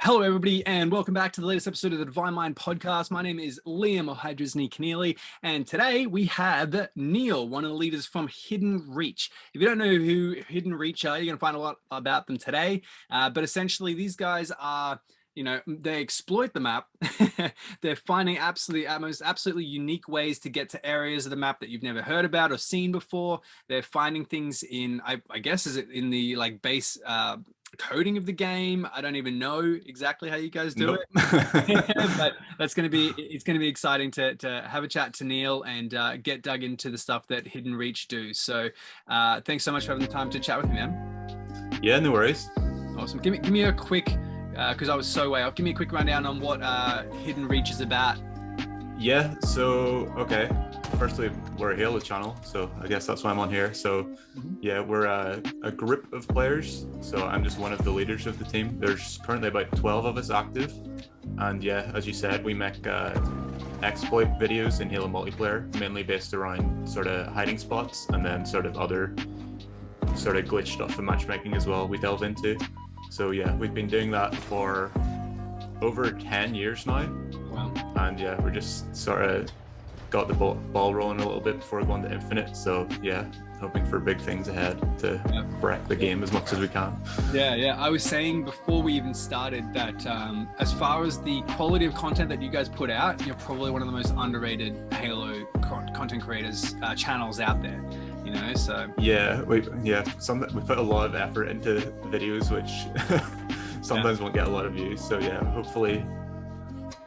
Hello, everybody, and welcome back to the latest episode of the Divine Mind podcast. My name is Liam of Hydrisney Keneally, and today we have Neil, one of the leaders from Hidden Reach. If you don't know who Hidden Reach are, you're going to find a lot about them today. But essentially, these guys are, they exploit the map. They're finding absolutely unique ways to get to areas of the map that you've never heard about or seen before. They're finding things in, I guess, is it in the base coding of the game? I don't even know exactly how you guys do it. But it's going to be exciting to have a chat to Neil and get dug into the stuff that Hidden Reach do. So thanks so much for having the time to chat with me, man. Yeah, no worries. Awesome. Give me a quick, because I was so way off, give me a quick rundown on what Hidden Reach is about. Yeah, so okay, firstly, we're a Halo channel, so I guess that's why I'm on here. So yeah, we're a group of players, so I'm just one of the leaders of the team. There's currently about 12 of us active, and yeah, as you said, we make exploit videos in Halo multiplayer, mainly based around sort of hiding spots and then sort of other sort of glitch stuff and matchmaking as well we delve into. So yeah, we've been doing that for over 10 years now. Wow. And yeah, we're just sort of got the ball rolling a little bit before going to Infinite. So yeah, hoping for big things ahead to wreck the game as much as we can. Yeah. I was saying before we even started that as far as the quality of content that you guys put out, you're probably one of the most underrated Halo content creators channels out there. So yeah, we put a lot of effort into videos, which sometimes won't get a lot of views. So yeah, hopefully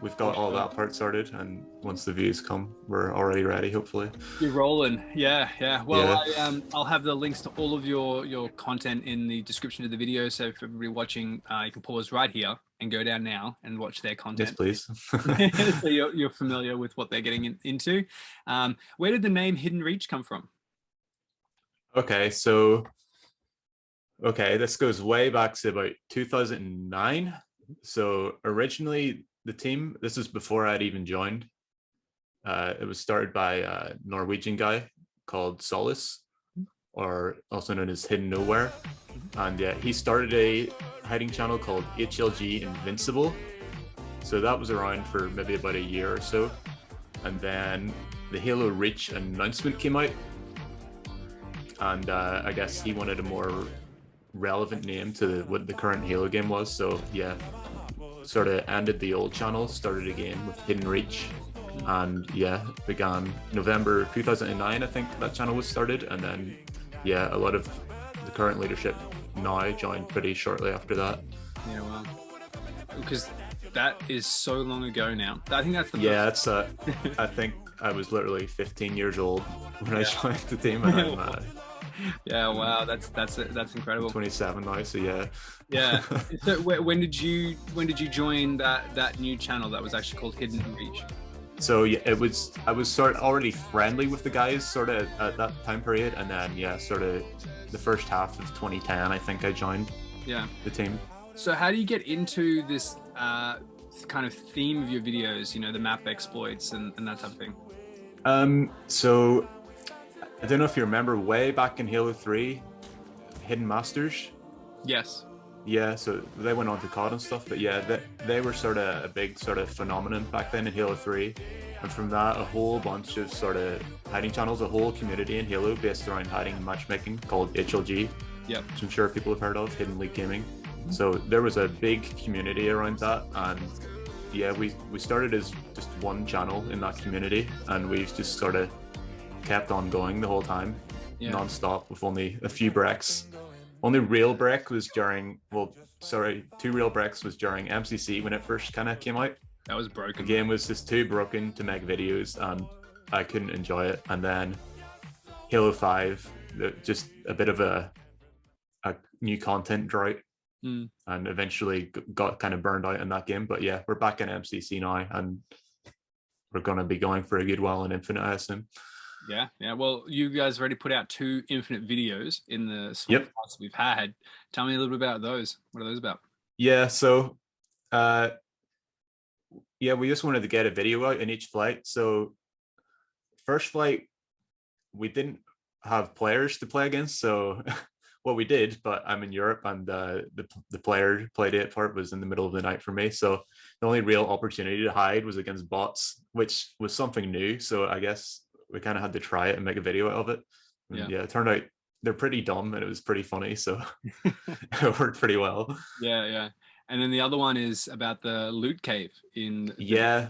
we've got all that part sorted, and once the views come, we're already ready, hopefully. You're rolling. Yeah. Well, yeah. I'll have the links to all of your content in the description of the video, so for everybody watching, you can pause right here and go down now and watch their content. Yes, please. So you're familiar with what they're getting into. Where did the name Hidden Reach come from? Okay, this goes way back to about 2009. So originally the team, this is before I'd even joined. It was started by a Norwegian guy called Solace, or also known as Hidden Nowhere. And yeah, he started a hiding channel called HLG Invincible. So that was around for maybe about a year or so. And then the Halo Reach announcement came out. And I guess he wanted a more relevant name to what the current Halo game was. So yeah, sort of ended the old channel, started again with Hidden Reach, and yeah, began November 2009, I think that channel was started. And then yeah, a lot of the current leadership now joined pretty shortly after that. Yeah, well, because that is so long ago now. I think that's the it's I think I was literally 15 years old when I joined the team, and I'm yeah, wow, that's incredible. 27 now, so yeah. Yeah. So when did you join that new channel that was actually called Hidden Reach? So yeah, I was sort of already friendly with the guys sort of at that time period, and then yeah, sort of the first half of 2010, I think I joined the team. So how do you get into this kind of theme of your videos, the map exploits and that type of thing? So I don't know if you remember way back in Halo 3, Hidden Masters. Yes. Yeah, so they went on to COD and stuff, but yeah, they were sort of a big sort of phenomenon back then in Halo 3. And from that, a whole bunch of sort of hiding channels, a whole community in Halo based around hiding and matchmaking called HLG, which I'm sure people have heard of, Hidden League Gaming. So there was a big community around that, and yeah, we started as just one channel in that community, and we just sort of kept on going the whole time, non-stop, with only a few breaks. Only real break was during, 2 real breaks was during MCC when it first kind of came out. That was broken. The game was just too broken to make videos, and I couldn't enjoy it. And then Halo 5, just a bit of a new content drought, and eventually got kind of burned out in that game. But yeah, we're back in MCC now, and we're going to be going for a good while in Infinite, I assume. Yeah. Well, you guys already put out 2 Infinite videos in the small parts we've had. Tell me a little bit about those. What are those about? Yeah, so we just wanted to get a video out in each flight. So first flight, we didn't have players to play against, so what we did, but I'm in Europe, and the player playdate part was in the middle of the night for me. So the only real opportunity to hide was against bots, which was something new. So I guess we kind of had to try it and make a video out of it. And yeah, it turned out they're pretty dumb, and it was pretty funny. So it worked pretty well. Yeah, yeah. And then the other one is about the loot cave in the Yeah.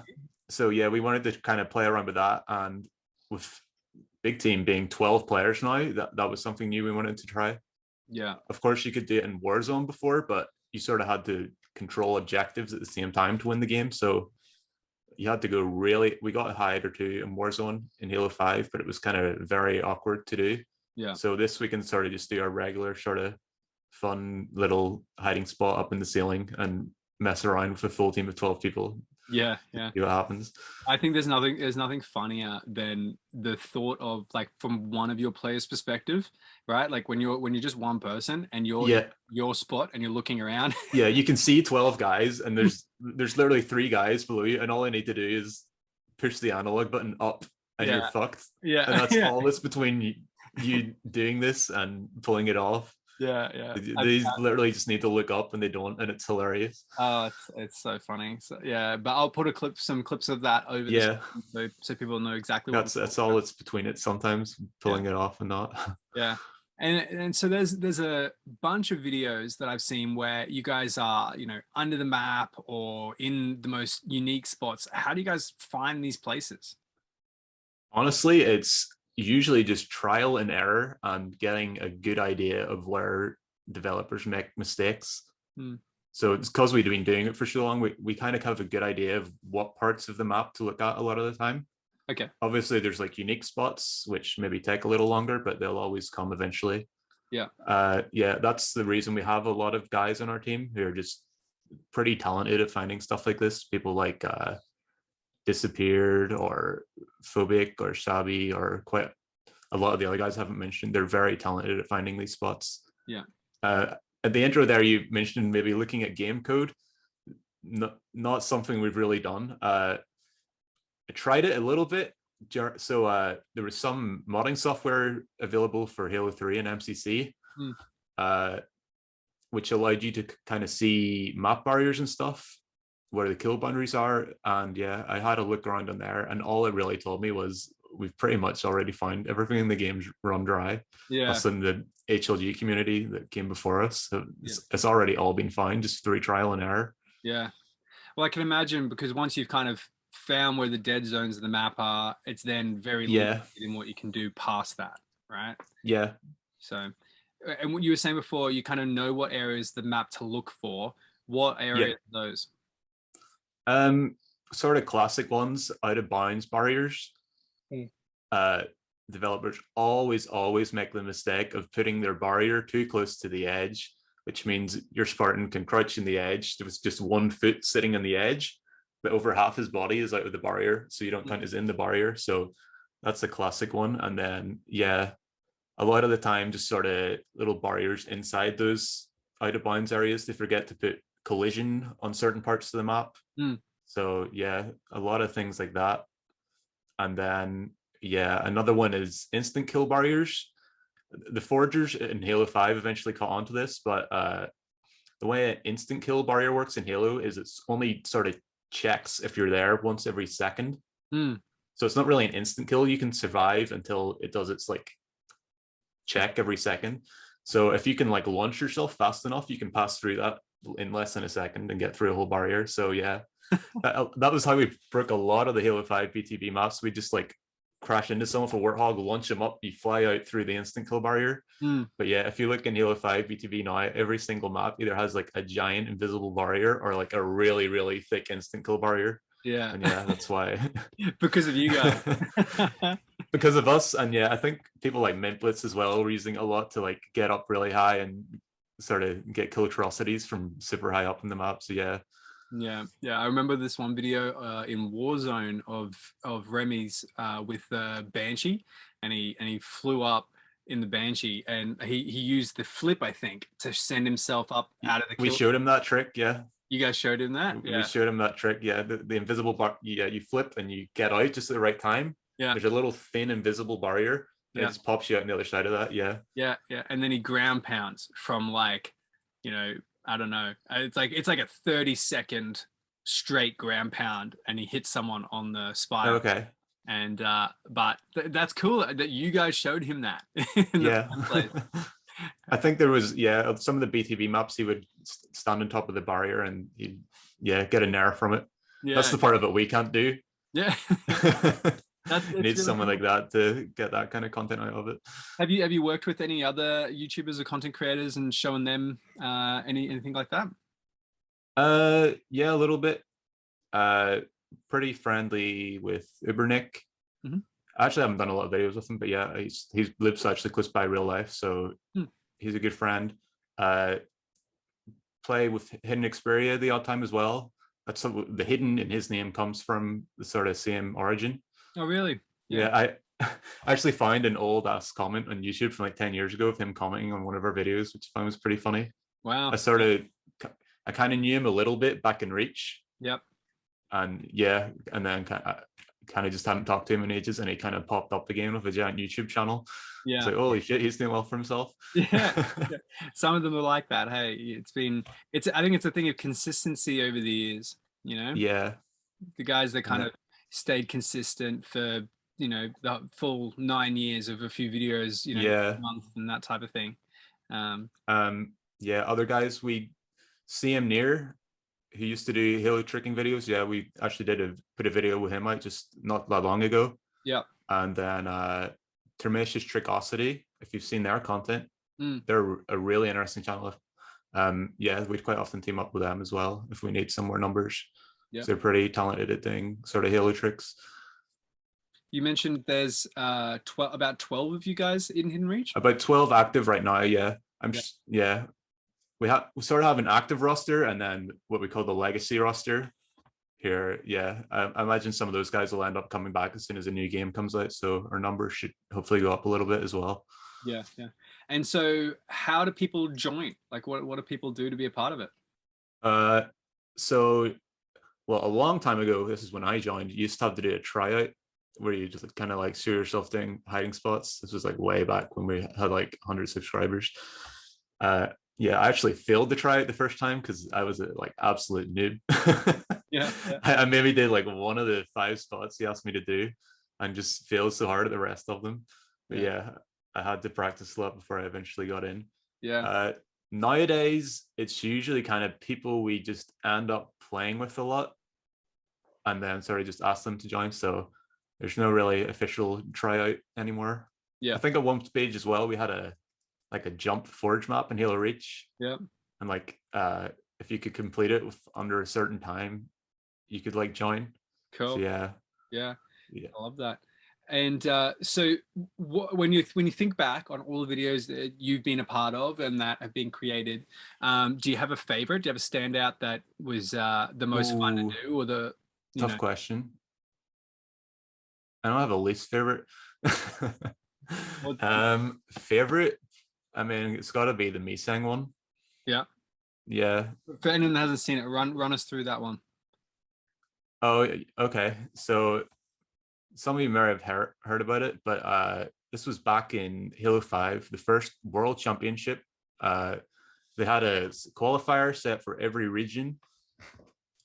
So yeah, we wanted to kind of play around with that, and with big team being 12 players now, that was something new we wanted to try. Yeah. Of course, you could do it in Warzone before, but you sort of had to control objectives at the same time to win the game. So you had to go really. We got a hide or two in Warzone in Halo 5, but it was kind of very awkward to do. Yeah. So this we can sort of just do our regular sort of fun little hiding spot up in the ceiling and mess around with a full team of 12 people. Yeah, yeah. See what happens. I think there's nothing funnier than the thought of, like, from one of your players' perspective, right? Like when you're just one person and you're in your spot and you're looking around. Yeah, you can see 12 guys, and there's literally 3 guys below you, and all I need to do is push the analog button up, and you're fucked. Yeah. And that's all that's between you doing this and pulling it off. Yeah, yeah. They literally just need to look up, and they don't, and it's hilarious. Oh, it's so funny. So yeah, but I'll put some clips of that over the screen so people know exactly what that's all it's between it sometimes, pulling it off and not. Yeah. And so there's a bunch of videos that I've seen where you guys are, under the map or in the most unique spots. How do you guys find these places? Honestly, it's usually just trial and error and getting a good idea of where developers make mistakes. So it's because we've been doing it for so long, we kind of have a good idea of what parts of the map to look at a lot of the time. Okay. Obviously there's like unique spots which maybe take a little longer, but they'll always come eventually. Yeah. That's the reason we have a lot of guys on our team who are just pretty talented at finding stuff like this. People like Disappeared or Phobic or Sabi, or quite a lot of the other guys I haven't mentioned. They're very talented at finding these spots. Yeah. At the intro there, you mentioned maybe looking at game code. Not something we've really done. I tried it a little bit. So there was some modding software available for Halo 3 and MCC, which allowed you to kind of see map barriers and stuff, where the kill boundaries are. And yeah, I had a look around on there, and all it really told me was we've pretty much already found everything in the game's run dry. Yeah. Us in the HLG community that came before us. So it's already all been found just through trial and error. Yeah. Well, I can imagine, because once you've kind of found where the dead zones of the map are, it's then very limited in what you can do past that, right? Yeah. So, and what you were saying before, you kind of know what areas the map to look for. What areas are those? Sort of classic ones, out of bounds barriers. Developers always make the mistake of putting their barrier too close to the edge, which means your Spartan can crouch in the edge. There was just 1 foot sitting on the edge, but over half his body is out of the barrier, so you don't count as in the barrier. So that's a classic one. And then a lot of the time, just sort of little barriers inside those out of bounds areas. They forget to put collision on certain parts of the map. So yeah, a lot of things like that. And then another one is instant kill barriers. The foragers in Halo 5 eventually caught on to this, but the way an instant kill barrier works in Halo is it's only sort of checks if you're there once every second. So it's not really an instant kill. You can survive until it does its like check every second. So if you can like launch yourself fast enough, you can pass through that in less than a second and get through a whole barrier. So yeah, that was how we broke a lot of the Halo 5 BTB maps. We just like crash into someone with a Warthog, launch them up, you fly out through the instant kill barrier. But yeah, if you look in Halo 5 BTB now, every single map either has like a giant invisible barrier or like a really, really thick instant kill barrier. Yeah. And yeah, that's why. Because of you guys. Because of us. And yeah, I think people like Mintblitz as well were using it a lot to like get up really high and sort of get kill atrocities from super high up in the map. So yeah. Yeah. I remember this one video in Warzone of Remy's with the Banshee, and he flew up in the Banshee, and he used the flip, I think, to send himself up out of the kill. We showed him that trick, yeah. You guys showed him that? We showed him that trick, yeah. The invisible bar, you flip and you get out just at the right time. Yeah. There's a little thin invisible barrier, It just pops you out on the other side of that. Yeah. Yeah. And then he ground pounds from like, I don't know. It's like a 30-second straight ground pound, and he hits someone on the spine. Okay. And but that's cool that you guys showed him that in Yeah. the first place. I think there was some of the BTB maps he would stand on top of the barrier and he'd get a nair from it. Yeah. That's the part of it we can't do. Yeah. Need really someone cool. like that to get that kind of content out of it. Have you worked with any other YouTubers or content creators and showing them anything like that? Yeah, a little bit. Pretty friendly with Ubernick. Mm-hmm. Actually, I haven't done a lot of videos with him, but yeah, he's lives actually close by real life, so he's a good friend. Play with Hidden Xperia the odd time as well. That's the Hidden in his name comes from the sort of same origin. Oh, really? Yeah, I actually found an old ass comment on YouTube from like 10 years ago of him commenting on one of our videos, which I found was pretty funny. Wow. I kind of knew him a little bit back in Reach. Yep. And yeah, and then kind of just hadn't talked to him in ages, and he kind of popped up again with a giant YouTube channel. Yeah. It's like, holy shit, he's doing well for himself. Yeah. Some of them are like that. Hey, I think it's a thing of consistency over the years, Yeah. The guys that kind of stayed consistent for, the full 9 years of a few videos, a month and that type of thing. Yeah, other guys we see him near who used to do halo tricking videos. Yeah, we actually put a video with him out just not that long ago. Yeah. And then Termatius Trickosity, if you've seen their content, they're a really interesting channel. Yeah, we'd quite often team up with them as well if we need some more numbers. Yeah. So they're pretty talented at doing sort of halo tricks. You mentioned there's about 12 of you guys in Hidden Reach? About 12 active right now, yeah. We sort of have an active roster and then what we call the legacy roster here. Yeah, I imagine some of those guys will end up coming back as soon as a new game comes out. So our numbers should hopefully go up a little bit as well. Yeah. And so how do people join? Like what do people do to be a part of it? Well, a long time ago, this is when I joined, you used to have to do a tryout where you just kind of like show yourself doing hiding spots. This was like way back when we had like 100 subscribers. Yeah, I actually failed the tryout the first time because I was a like absolute noob. Yeah. I maybe did like one of the 5 spots he asked me to do and just failed so hard at the rest of them. But yeah, I had to practice a lot before I eventually got in. Yeah. Nowadays, it's usually kind of people we just end up playing with a lot and then sort of just ask them to join. So there's no really official tryout anymore. Yeah. I think at one stage as well, we had a jump forge map in Halo Reach. Yeah. And like if you could complete it with under a certain time, you could like join. Cool. So, yeah. I love that. And so when you think back on all the videos that you've been a part of and that have been created, do you have a favorite? Do you have a standout that was the most fun to do, or the tough question? I don't have a least favorite. Favorite, I mean, it's got to be the Misang one. Yeah. For anyone that hasn't seen it, run us through that one. Oh, okay. So some of you may have heard about it, but this was back in Halo 5, the first World Championship. They had a qualifier set for every region.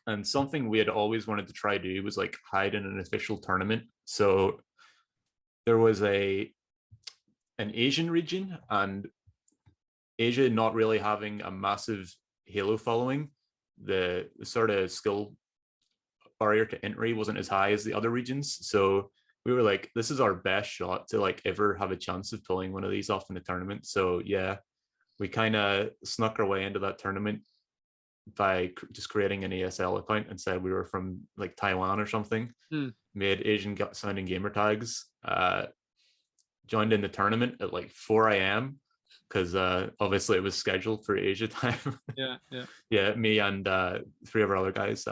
And something we had always wanted to try to do was like hide in an official tournament. So there was an Asian region, and Asia not really having a massive Halo following, the sort of skill barrier to entry wasn't as high as the other regions. So we were like, this is our best shot to like ever have a chance of pulling one of these off in the tournament. So yeah, we kind of snuck our way into that tournament by just creating an ESL account and said we were from like Taiwan or something. Made Asian sounding gamer tags, joined in the tournament at like 4 a.m. because obviously it was scheduled for Asia time. Yeah, me and 3 of our other guys,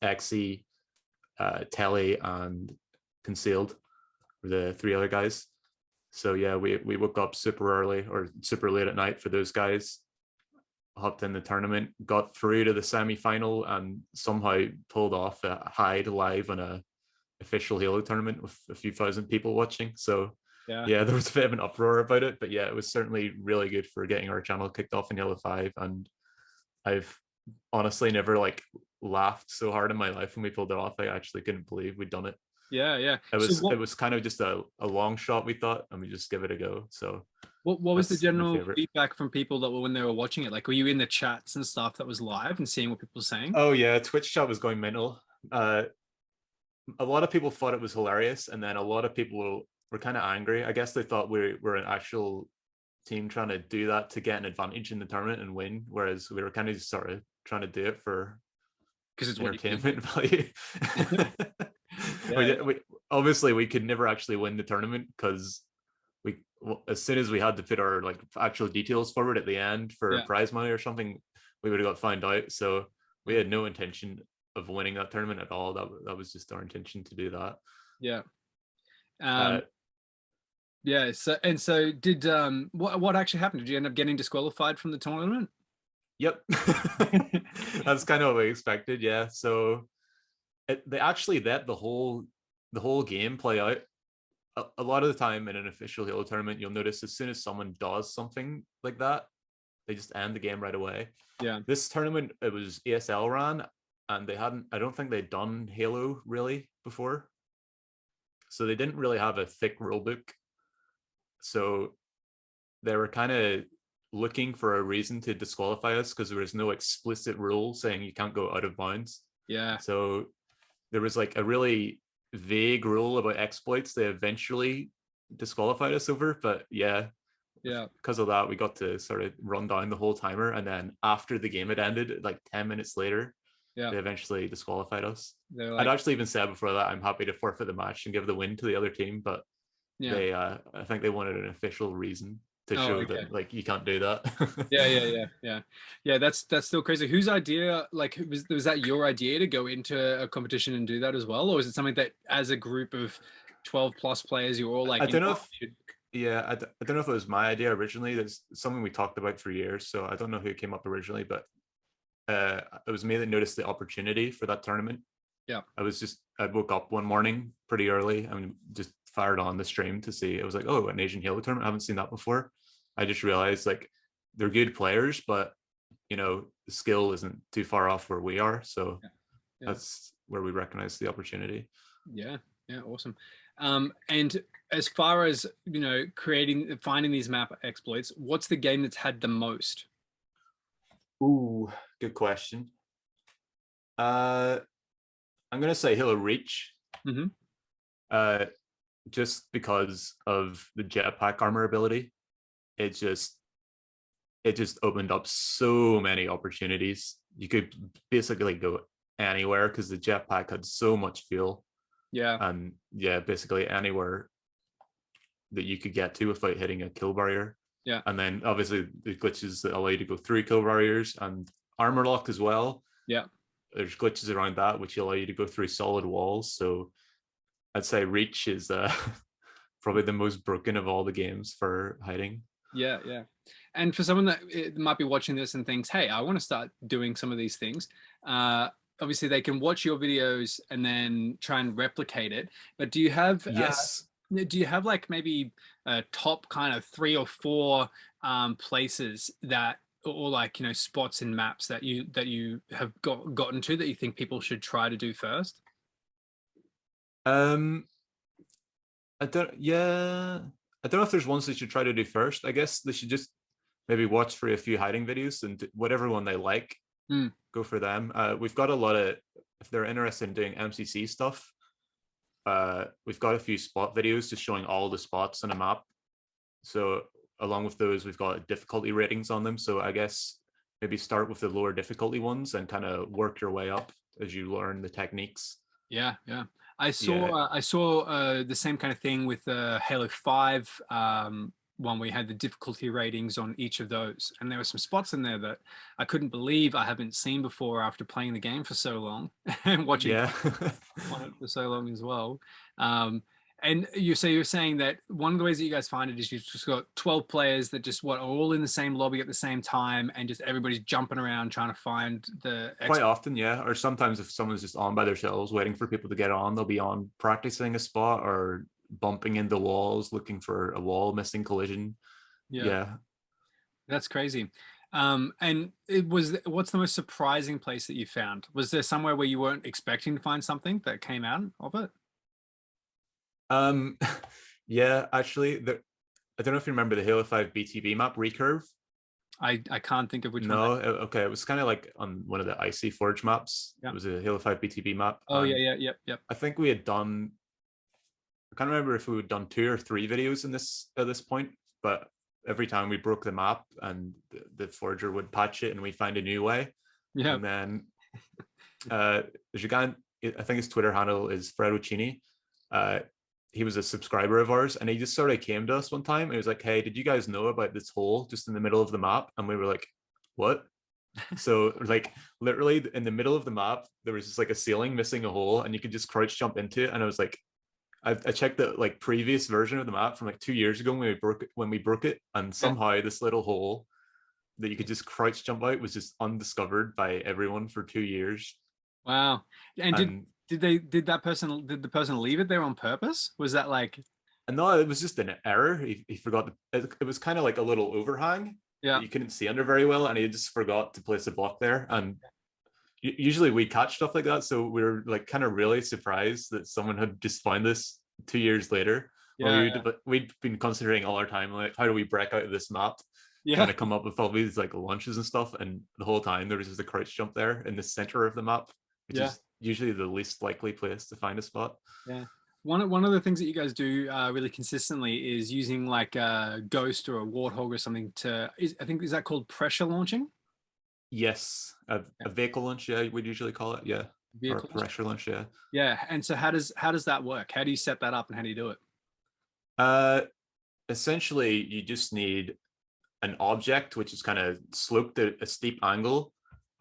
Exy, Telly, and Concealed were the 3 other guys. So yeah, we woke up super early or super late at night for those guys, hopped in the tournament, got through to the semi-final, and somehow pulled off a hide live on a official Halo tournament with a few thousand people watching. So Yeah. yeah, there was a bit of an uproar about it, but yeah, it was certainly really good for getting our channel kicked off in Halo 5. And I've honestly never like laughed so hard in my life when we pulled it off. I actually couldn't believe we'd done it. Yeah, yeah. It So was it was kind of just a long shot, we thought, and we just give it a go. So what was the that's my general favorite. feedback from people that were when they were watching it? Like, were you in the chats and stuff that was live and seeing what people were saying? Oh yeah, Twitch chat was going mental. A lot of people thought it was hilarious, and then a lot of people were kind of angry. I guess they thought we were an actual team trying to do that to get an advantage in the tournament and win, whereas we were kind of just sort of trying to do it for Because it's what you do. entertainment value. Yeah, we obviously we could never actually win the tournament because as soon as we had to put our like actual details forward at the end for yeah, prize money or something, we would have got found out. So we yeah, had no intention of winning that tournament at all. That was just our intention to do that. yeah. Uh, Yeah. So did what actually happened? Did you end up getting disqualified from the tournament? yep, that's kind of what we expected. Yeah. So they actually let the whole game play out. A lot of the time in an official Halo tournament, you'll notice as soon as someone does something like that, they just end the game right away. Yeah. This tournament, it was ESL ran, and I don't think they'd done Halo really before. So they didn't really have a thick rule book. So they were kind of looking for a reason to disqualify us because there was no explicit rule saying you can't go out of bounds. Yeah. So there was like a really vague rule about exploits they eventually disqualified us over. But yeah, Yeah. because of that, we got to sort of run down the whole timer. And then after the game had ended, like 10 minutes later, Yeah. they eventually disqualified us. They're I'd like, actually even said before that I'm happy to forfeit the match and give the win to the other team, but yeah. they I think they wanted an official reason to Oh, show okay. that like you can't do that. Yeah, yeah, yeah, yeah, yeah. That's still crazy. Whose idea? Like, was that your idea to go into a competition and do that as well, or is it something that, as a group of 12 plus players, you're all like, I you know don't know what, if yeah, I don't know if it was my idea originally. That's something we talked about for years, so I don't know who came up originally, but it was me that noticed the opportunity for that tournament. Yeah. I woke up one morning pretty early and just fired on the stream to see. It was like, oh, an Asian Halo tournament. I haven't seen that before. I just realized like they're good players, but the skill isn't too far off where we are. So Yeah. Yeah. that's where we recognize the opportunity. Yeah, yeah, awesome. And as far as finding these map exploits, what's the game that's had the most? Ooh, good question. I'm gonna say Halo Reach. Mm-hmm. Just because of the jetpack armor ability. It just opened up so many opportunities. You could basically go anywhere because the jetpack had so much fuel. Yeah. And yeah, basically anywhere that you could get to without hitting a kill barrier. Yeah. And then obviously the glitches that allow you to go through kill barriers and armor lock as well. Yeah. There's glitches around that which allow you to go through solid walls. So I'd say Reach is probably the most broken of all the games for hiding. Yeah, yeah. And for someone that might be watching this and thinks, hey, I want to start doing some of these things, obviously they can watch your videos and then try and replicate it. But do you have Yes. like maybe top kind of 3 or 4 places that, or like, spots and maps that you have gotten to that you think people should try to do first? I don't know if there's ones they should try to do first. I guess they should just maybe watch for a few hiding videos and whatever one they like, go for them. We've got a lot of, if they're interested in doing MCC stuff, we've got a few spot videos just showing all the spots on a map. So along with those, we've got difficulty ratings on them. So I guess maybe start with the lower difficulty ones and kind of work your way up as you learn the techniques. Yeah, yeah. I saw the same kind of thing with Halo 5 one where we had the difficulty ratings on each of those, and there were some spots in there that I couldn't believe I haven't seen before after playing the game for so long and watching Yeah. on it for so long as well. And you're saying that one of the ways that you guys find it is you've just got 12 players that just are all in the same lobby at the same time, and just everybody's jumping around trying to find the Quite often, yeah. Or sometimes if someone's just on by themselves waiting for people to get on, they'll be on practicing a spot or bumping into walls, looking for a wall, missing collision. Yeah. Yeah. That's crazy. And what's the most surprising place that you found? Was there somewhere where you weren't expecting to find something that came out of it? Um, yeah, actually, I don't know if you remember the Halo 5 BTB map recurve. I can't think of which one No, okay, it was kind of like on one of the Icy Forge maps. Yeah. It was a Halo 5 BTB map, Oh yeah, and yeah, yep, yep. I think we had done. I can't remember if we had done 2 or 3 videos in this at this point, but every time we broke the map and the forger would patch it and we'd find a new way. Yeah. And then there's a guy, I think his Twitter handle is Fredo. He was a subscriber of ours, and he just sort of came to us one time and he was like, hey, did you guys know about this hole just in the middle of the map? And we were like, what? So like literally in the middle of the map there was just like a ceiling missing a hole and you could just crouch jump into it. And I was like, I checked the like previous version of the map from like 2 years ago when we broke it, and somehow this little hole that you could just crouch jump out was just undiscovered by everyone for 2 years. Wow. And And did the person leave it there on purpose? Was that like, no, it was just an error. He forgot it was kind of like a little overhang yeah, that you couldn't see under very well, and he just forgot to place a block there. And usually we catch stuff like that, so we were like kind of really surprised that someone had just found this 2 years later. Well, yeah, we'd been considering all our time, like, how do we break out of this map, yeah, trying to come up with all these like launches and stuff, and the whole time there was just a crouch jump there in the center of the map, which yeah, is usually the least likely place to find a spot. yeah. One of the things that you guys do really consistently is using like a ghost or a warthog or something I think, is that called pressure launching? Yes, a vehicle launch, yeah, we'd usually call it, yeah, or a Vehicle launch? pressure launch, yeah. Yeah. And so how does that work? How do you set that up and how do you do it? uh Essentially you just need an object which is kind of sloped at a steep angle,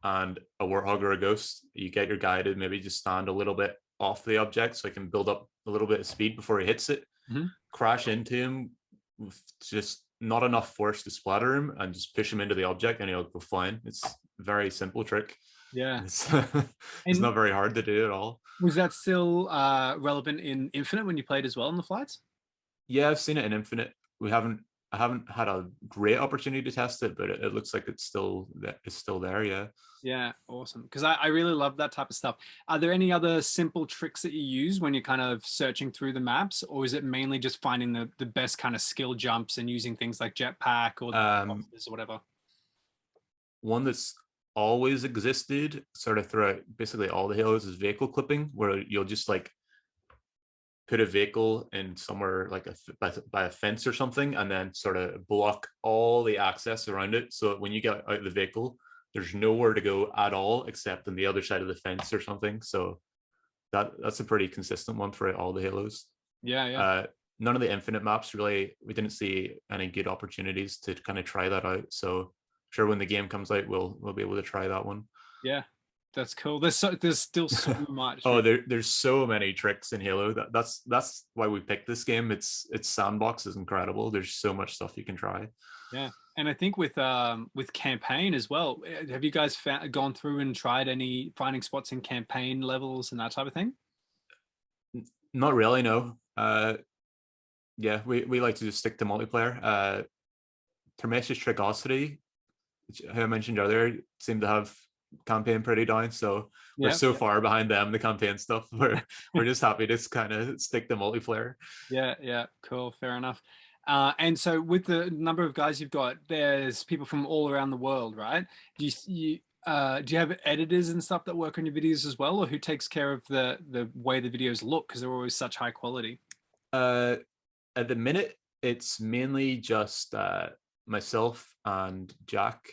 and a warthog or a ghost. You get your guy to maybe just stand a little bit off the object so he can build up a little bit of speed before he hits it, crash into him with just not enough force to splatter him, and just push him into the object and he'll go flying. It's a very simple trick. Yeah. It's, it's And not very hard to do at all. was that still relevant in Infinite when you played as well in the flights? Yeah, I've seen it in Infinite. I haven't had a great opportunity to test it, but it looks like it's still there. Yeah. Yeah, awesome. Because I really love that type of stuff. Are there any other simple tricks that you use when you're kind of searching through the maps, or is it mainly just finding the best kind of skill jumps and using things like jetpack or or whatever? One that's always existed sort of throughout basically all the Halos is vehicle clipping, where you'll just like put a vehicle in somewhere like by a fence or something, and then sort of block all the access around it, so that when you get out of the vehicle, there's nowhere to go at all except on the other side of the fence or something. So that's a pretty consistent one for all the Halos. Yeah, yeah. None of the Infinite maps really, we didn't see any good opportunities to kind of try that out. So I'm sure when the game comes out, we'll be able to try that one. Yeah, that's cool. There's still so much. Oh, there's so many tricks in Halo. That's why we picked this game. Its sandbox is incredible. There's so much stuff you can try. Yeah, and I think with campaign as well. Have you guys gone through and tried any finding spots in campaign levels and that type of thing? Not really, no. Yeah, we like to just stick to multiplayer. Termesius Tricosity, which I mentioned earlier, seemed to have campaign pretty down, so we're so far behind them the campaign stuff. We're just happy to kind of stick to multiplayer. Yeah, cool, fair enough. And so with the number of guys you've got, there's people from all around the world, right? Do you have editors and stuff that work on your videos as well, or who takes care of the way the videos look, because they're always such high quality? At the minute it's mainly just myself and Jack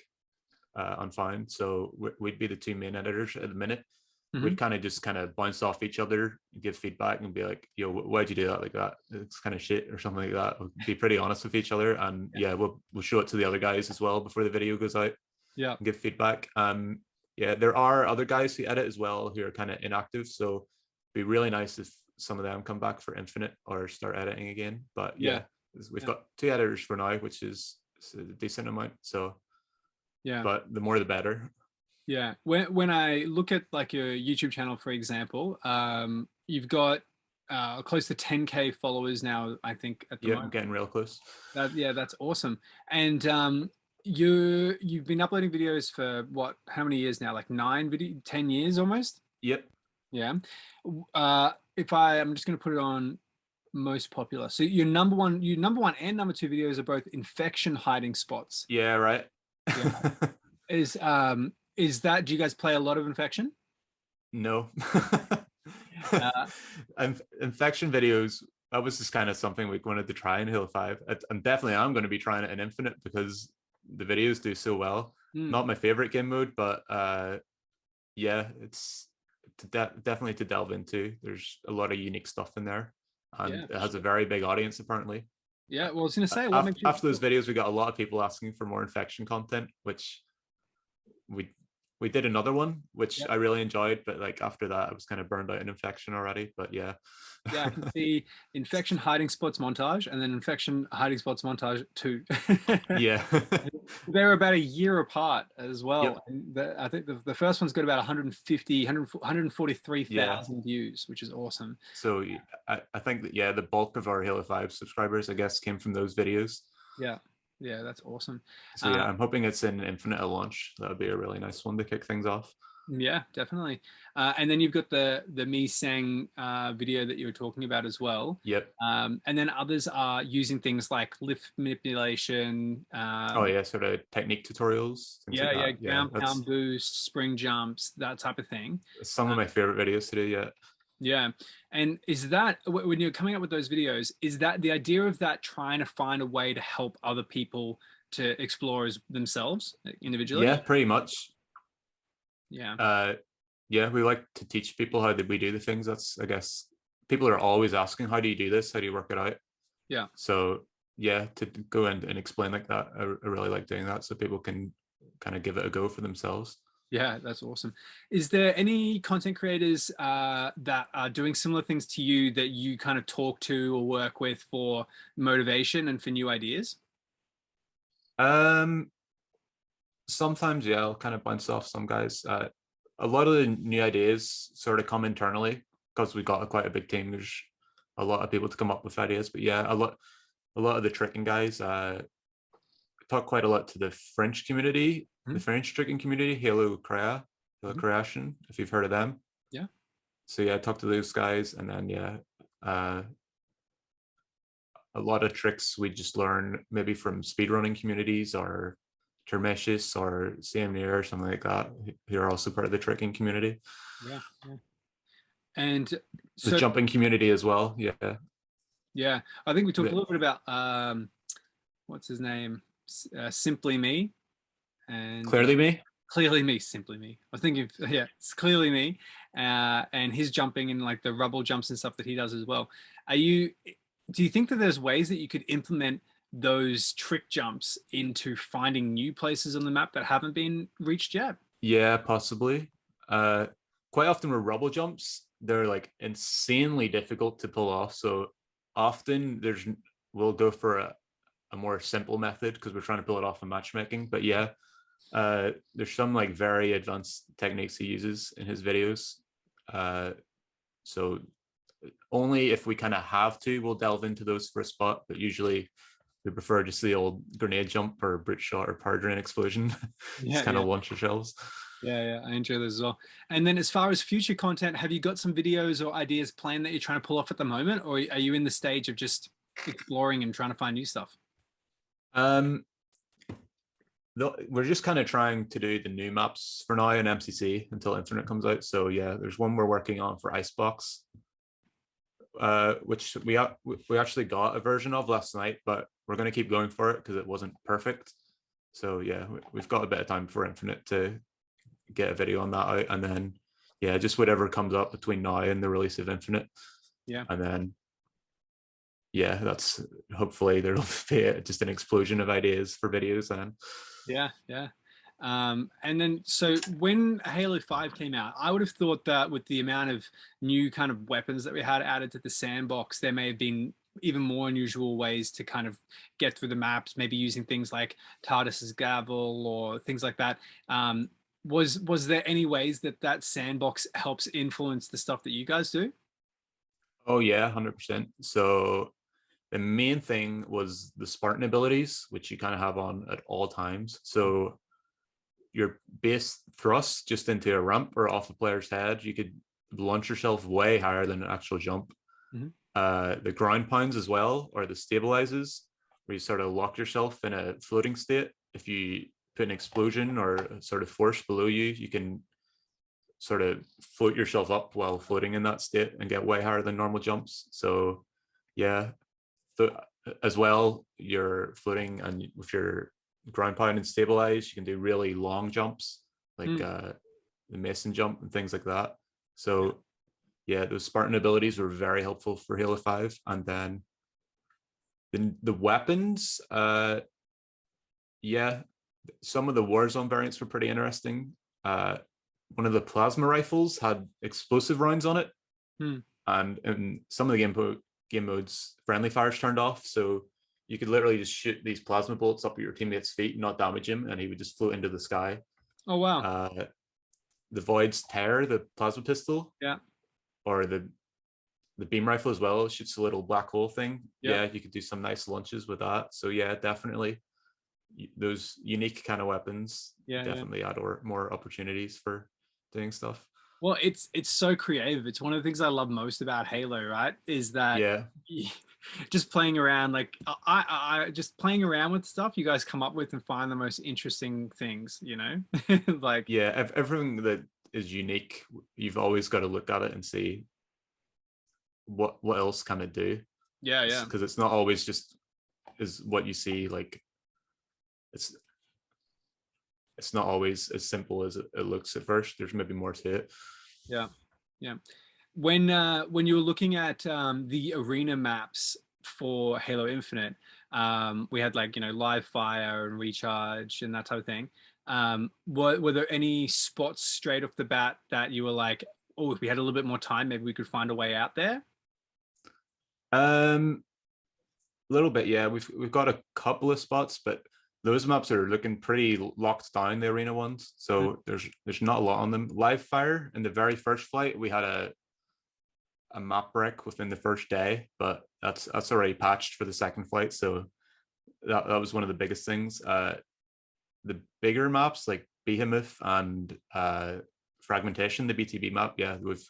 Unfound, so we'd be the two main editors at the minute. We'd kind of bounce off each other, give feedback, and be like, yo, why'd you do that like that? It's kind of shit, or something like that. We'll be pretty honest with each other, and we'll show it to the other guys as well before the video goes out. Yeah, and give feedback. There are other guys who edit as well who are kind of inactive, so it'd be really nice if some of them come back for Infinite or start editing again. But we've got 2 editors for now, which is a decent amount. So but the more the better. Yeah. When I look at like your YouTube channel, for example, you've got close to 10K followers now, I think, at the Yeah, I'm moment. getting real close. Yeah, that's awesome. And you've been uploading videos for what? How many years now? Like 10 years almost. Yep. Yeah. If I'm just going to put it on most popular. So your number one and number two videos are both infection hiding spots. Yeah, right. Yeah. Is that, do you guys play a lot of infection? No. Uh, Infection videos, that was just kind of something we wanted to try in Halo 5. I'm going to be trying it in Infinite because the videos do so well. Not my favorite game mode, but yeah, it's definitely to delve into. There's a lot of unique stuff in there, and yeah, it has a sure. very big audience apparently. Yeah. Well, I was going to say, what makes you? After those videos, we got a lot of people asking for more infection content, which we we did another one which Yeah. I really enjoyed, but like after that I was kind of burned out in infection already. But yeah. Yeah, I can see infection hiding spots montage and then infection hiding spots montage 2. Yeah. They were about a year apart as well. Yep. And I think the first one's got about 143,000 Yeah. views, which is awesome. So I think that, yeah, the bulk of our Halo 5 subscribers, I guess, came from those videos. Yeah. Yeah, that's awesome. So yeah, I'm hoping it's in Infinite at launch. That would be a really nice one to kick things off. Yeah, definitely. And then you've got the me sang video that you were talking about as well. Yep. And then others are using things like lift manipulation. Oh yeah, sort of technique tutorials, things like Yeah, that. Yeah, ground that's pound boost, spring jumps, that type of thing. some of my favorite videos to do. Yeah. Yeah. And is that, when you're coming up with those videos, is that the idea of that trying to find a way to help other people to explore as themselves individually? Yeah, pretty much. Yeah. Yeah, we like to teach people how we do the things. That's, I guess, people are always asking, how do you do this? How do you work it out? Yeah. So yeah, to go in and explain like that, I really like doing that so people can kind of give it a go for themselves. Yeah, that's awesome. Is there any content creators that are doing similar things to you that you kind of talk to or work with for motivation and for new ideas? Sometimes, yeah, I'll kind of bounce off some guys. A lot of the new ideas sort of come internally because we got quite a big team. There's a lot of people to come up with ideas, but yeah, a lot of the tricking guys talk quite a lot to the French community, the French tricking community, Halo Creation, if you've heard of them. Yeah. So yeah, I talk to those guys, and then yeah, a lot of tricks we just learn maybe from speedrunning communities or Termeshis or CMNear or something like that, who are also part of the tricking community. Yeah. And The so, jumping community as well. Yeah. yeah, I think we talked a little bit about what's his name, Simply Me, and Clearly me. Clearly Me, Simply Me. I was thinking, yeah, it's Clearly Me, and his jumping and like the rubble jumps and stuff that he does as well. Do you think that there's ways that you could implement those trick jumps into finding new places on the map that haven't been reached yet? Yeah, possibly. Quite often with rubble jumps, they're like insanely difficult to pull off. So often we'll go for a more simple method because we're trying to pull it off in matchmaking. But yeah, there's some like very advanced techniques he uses in his videos. So only if we kind of have to, we'll delve into those for a spot. But usually we prefer just the old grenade jump or brute shot or power drain explosion. Just kind of launch yourselves. Yeah, I enjoy those as well. And then as far as future content, have you got some videos or ideas planned that you're trying to pull off at the moment? Or are you in the stage of just exploring and trying to find new stuff? We're just kind of trying to do the new maps for now in MCC until Infinite comes out. So yeah, there's one we're working on for Icebox, which we actually got a version of last night, but we're going to keep going for it because it wasn't perfect. So yeah, we've got a bit of time for Infinite to get a video on that out, and then yeah, just whatever comes up between now and the release of Infinite. Yeah. And then yeah, that's hopefully there'll be just an explosion of ideas for videos then. Yeah. And then, so when Halo 5 came out, I would have thought that with the amount of new kind of weapons that we had added to the sandbox, there may have been even more unusual ways to kind of get through the maps, maybe using things like TARDIS's gavel or things like that. Was there any ways that sandbox helps influence the stuff that you guys do? Oh yeah, 100%. So the main thing was the Spartan abilities, which you kind of have on at all times. So your base thrust just into a ramp or off a player's head, you could launch yourself way higher than an actual jump. Mhm. The ground pounds as well, or the stabilizes, where you sort of lock yourself in a floating state. If you put an explosion or a sort of force below you, you can sort of float yourself up while floating in that state and get way higher than normal jumps. So yeah, as well, you're floating and with your ground pound and stabilize, you can do really long jumps like Mm. the mason jump and things like that. Yeah. So yeah, those Spartan abilities were very helpful for Halo 5. And then the weapons, yeah, some of the Warzone variants were pretty interesting. One of the plasma rifles had explosive rounds on it, Mm. and in some of the game modes, friendly fire's turned off, so you could literally just shoot these plasma bullets up at your teammate's feet and not damage him, and he would just float into the sky. Oh wow. The Void's Tear, the plasma pistol, Yeah. or the beam rifle as well, shoots a little black hole thing. Yeah. Yeah, you could do some nice launches with that. So yeah, definitely those unique kind of weapons Yeah. Yeah. definitely add more opportunities for doing stuff. Well, it's so creative. It's one of the things I love most about Halo, right? Is that Yeah, just playing around, like I just playing around with stuff you guys come up with and find the most interesting things, you know? Like, yeah, everything that is unique, you've always got to look at it and see what else can it do, yeah, yeah. because it's not always just is what you see. Like it's it's not always as simple as it looks at first. There's maybe more to it. Yeah. Yeah. When you were looking at the arena maps for Halo Infinite, we had, like, live fire and recharge and that type of thing. Were there any spots straight off the bat that you were like, oh, if we had a little bit more time, maybe we could find a way out there? A little bit, yeah. We've got a couple of spots, but those maps are looking pretty locked down, the arena ones. Mm. So there's not a lot on them. Live fire in the very first flight, we had a map break within the first day, but that's already patched for the second flight. So that was one of the biggest things. The bigger maps like Behemoth and Fragmentation, the BTB map, yeah, we've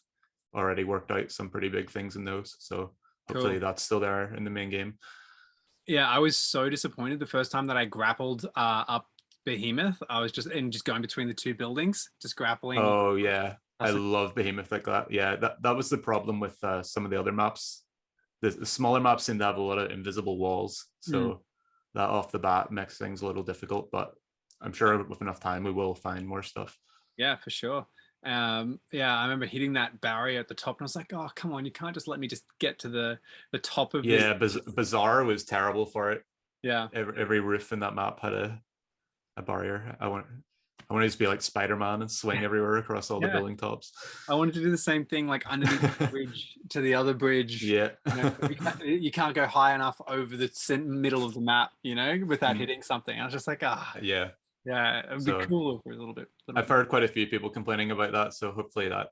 already worked out some pretty big things in those. So hopefully Cool. that's still there in the main game. Yeah, I was so disappointed the first time that I grappled up Behemoth. I was just going between the two buildings, just grappling. Oh yeah, I I was like, love Behemoth like that. Yeah, that was the problem with some of the other maps. The smaller maps seem to have a lot of invisible walls, "Hmm, so that off the bat makes things a little difficult. But I'm yeah, sure with enough time we will find more stuff. yeah, for sure. Yeah, I remember hitting that barrier at the top, and I was like, "Oh, come on, you can't just let me just get to the top of this." Yeah, Bazaar was terrible for it. Yeah, Every roof in that map had a barrier. I want to just be like Spider-Man and swing everywhere across all the yeah. building tops. I wanted to do the same thing, like underneath the bridge to the other bridge. Yeah. You can't go high enough over the middle of the map, without Mm, hitting something. I was just like, yeah. yeah, it'd be So cool for a little bit. I've heard quite a few people complaining about that, so hopefully that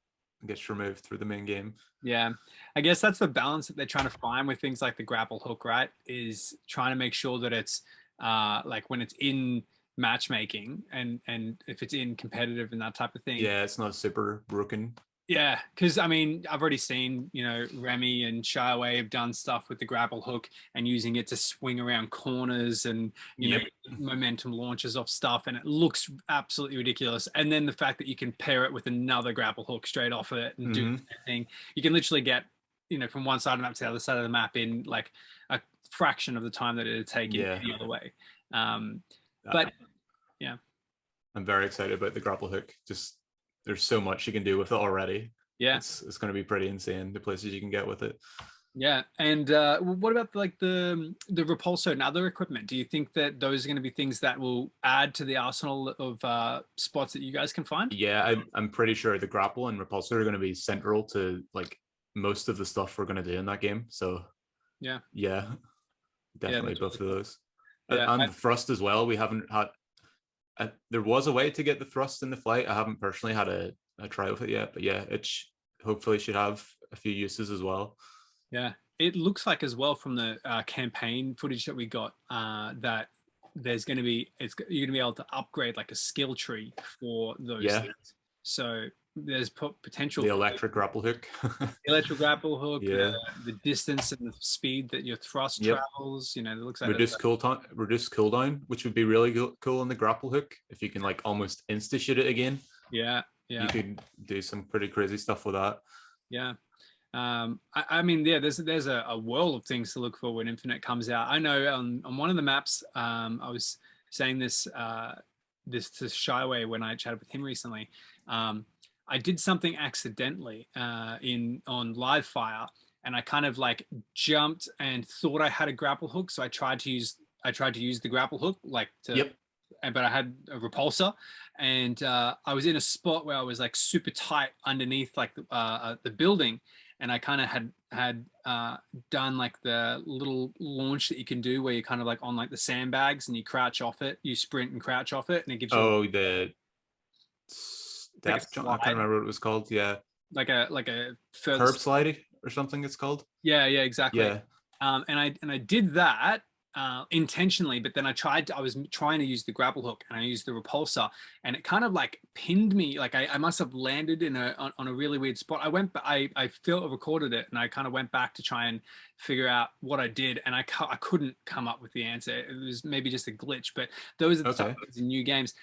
gets removed through the main game. Yeah, I guess that's the balance that they're trying to find with things like the grapple hook, right? Is trying to make sure that it's like when it's in matchmaking and if it's in competitive and that type of thing. Yeah, it's not super broken. Yeah, because I mean, I've already seen, Remy and Shyaway have done stuff with the grapple hook and using it to swing around corners and, Yep. momentum launches off stuff, and it looks absolutely ridiculous. And then the fact that you can pair it with another grapple hook straight off of it and do the Hmm. same thing, you can literally get, from one side of the map to the other side of the map in like a fraction of the time that it'd take in Yeah. any other way. Um, Uh, but yeah, I'm very excited about the grapple hook. Just there's so much you can do with it already. yeah. It's going to be pretty insane the places you can get with it. Yeah, and what about like the repulsor and other equipment? Do you think that those are going to be things that will add to the arsenal of spots that you guys can find? Yeah, I'm pretty sure the grapple and repulsor are going to be central to like most of the stuff we're going to do in that game. So Yeah, yeah, yeah, definitely that's both really of cool. those. Yeah, And the thrust as well. We haven't had. There was a way to get the thrust in the flight. I haven't personally had a try with it yet, but yeah, hopefully should have a few uses as well. Yeah, it looks like as well from the campaign footage that we got that there's going to be you're going to be able to upgrade like a skill tree for those Yeah, things. So there's potential the for electric grapple hook. the electrical grapple hook, Yeah. the distance and the speed that your thrust Yep. travels. You know, it looks like there's Reduce cooldown, reduce cooldown, which would be really cool on the grapple hook. If you can like almost insta shoot it again, yeah, you yeah, could do some pretty crazy stuff with that. yeah. I mean, yeah, there's a world of things to look for when Infinite comes out. I know on one of the maps, I was saying this to Shyway when I chatted with him recently. Um, I did something accidentally in on live fire, and I kind of like jumped and thought I had a grapple hook, so I tried to use the grapple hook like to, Yep. but I had a repulsor, and I was in a spot where I was like super tight underneath like the building, and I kind of had done like the little launch that you can do where you're kind of like on like the sandbags and you crouch off it, you sprint and crouch off it, and it gives you Oh, the like a step jump. I can't slide, remember what it was called. Yeah, like a further. curb slide or something. It's called. Yeah, yeah, exactly. Yeah. And I did that intentionally, but then I was trying to use the grapple hook and I used the repulsor, and it kind of like pinned me. Like I must have landed in on a really weird spot. I recorded it, and I kind of went back to try and figure out what I did, and I couldn't come up with the answer. It was maybe just a glitch, but those are the Okay. times in new games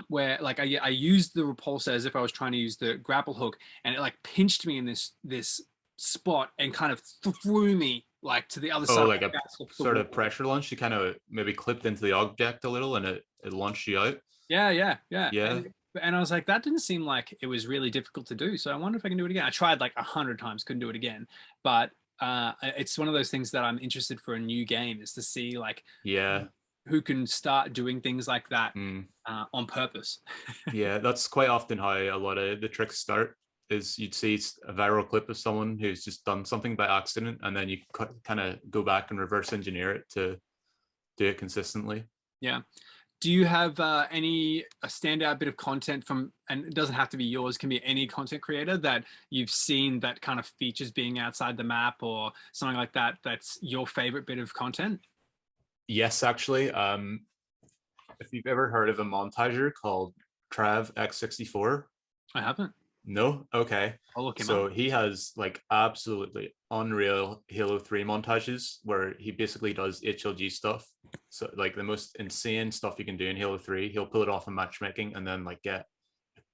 where like I used the repulsor as if I was trying to use the grapple hook, and it like pinched me in this spot and kind of threw me like to the other Oh, side like a of the sort wall. of pressure launch. You kind of maybe clipped into the object a little, and it launched you out. Yeah, yeah, yeah. Yeah. And I was like, that didn't seem like it was really difficult to do. So I wonder if I can do it again. I tried like 100 times, couldn't do it again. But it's one of those things that I'm interested for a new game is to see like Yeah. who can start doing things like that Mm. on purpose. Yeah, that's quite often how a lot of the tricks start. Is you'd see a viral clip of someone who's just done something by accident, and then you kind of go back and reverse engineer it to do it consistently. Yeah. Do you have any a standout bit of content from, and it doesn't have to be yours, can be any content creator that you've seen that kind of features being outside the map or something like that, that's your favorite bit of content? Yes, actually. If you've ever heard of a montager called Trav X64, I haven't. no? Okay. I'll look him up. So he has like absolutely unreal Halo 3 montages where he basically does HLG stuff. So like the most insane stuff you can do in Halo 3, he'll pull it off in matchmaking and then like get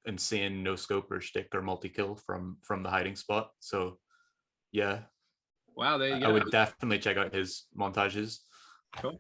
insane no scope or stick or multi-kill from the hiding spot. So yeah, Wow, there you I go. would definitely check out his montages. Cool.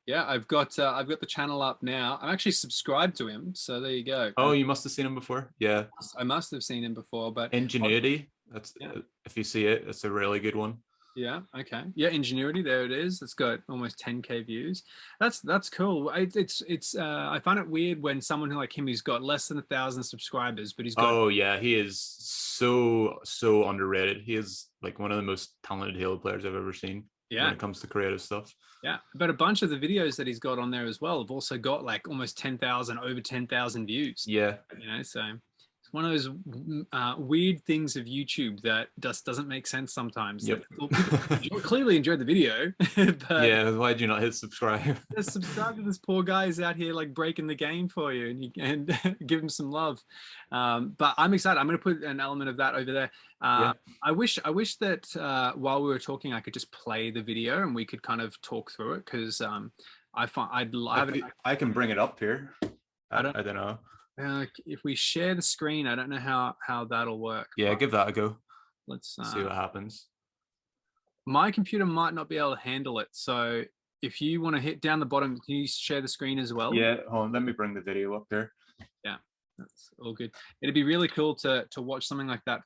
Yeah, I've got the channel up now. I'm actually subscribed to him, so there you go. Oh, you must have seen him before. Yeah. I must have seen him before, but Ingenuity. That's yeah. if you see it, it's a really good one. Yeah. Okay. Yeah. Ingenuity. There it is. It's got almost 10K views. That's cool. It's. I find it weird when someone who like him who's got less than 1,000 subscribers, but he's got. Oh yeah, he is so underrated. He is like one of the most talented Halo players I've ever seen when Yeah. it comes to creative stuff. Yeah. But a bunch of the videos that he's got on there as well have also got like almost 10,000, over 10,000 views. Yeah. You know, so it's one of those weird things of YouTube that just doesn't make sense sometimes. Yep. Well, people clearly enjoyed the video, but Yeah, why'd you not hit subscribe? just subscribe to this poor guy who's out here like breaking the game for you, and give him some love. But I'm excited. I'm going to put an element of that over there. Yeah. I wish that while we were talking, I could just play the video and we could kind of talk through it because I find I can bring it up here. I don't. I don't know. If we share the screen, I don't know how that'll work. Yeah, but give that a go. let's See what happens. my computer might not be able to handle it. So if you want to hit down the bottom, can you share the screen as well? Yeah, hold on, let me bring the video up there. Yeah, that's all good. It'd be really cool to watch something like that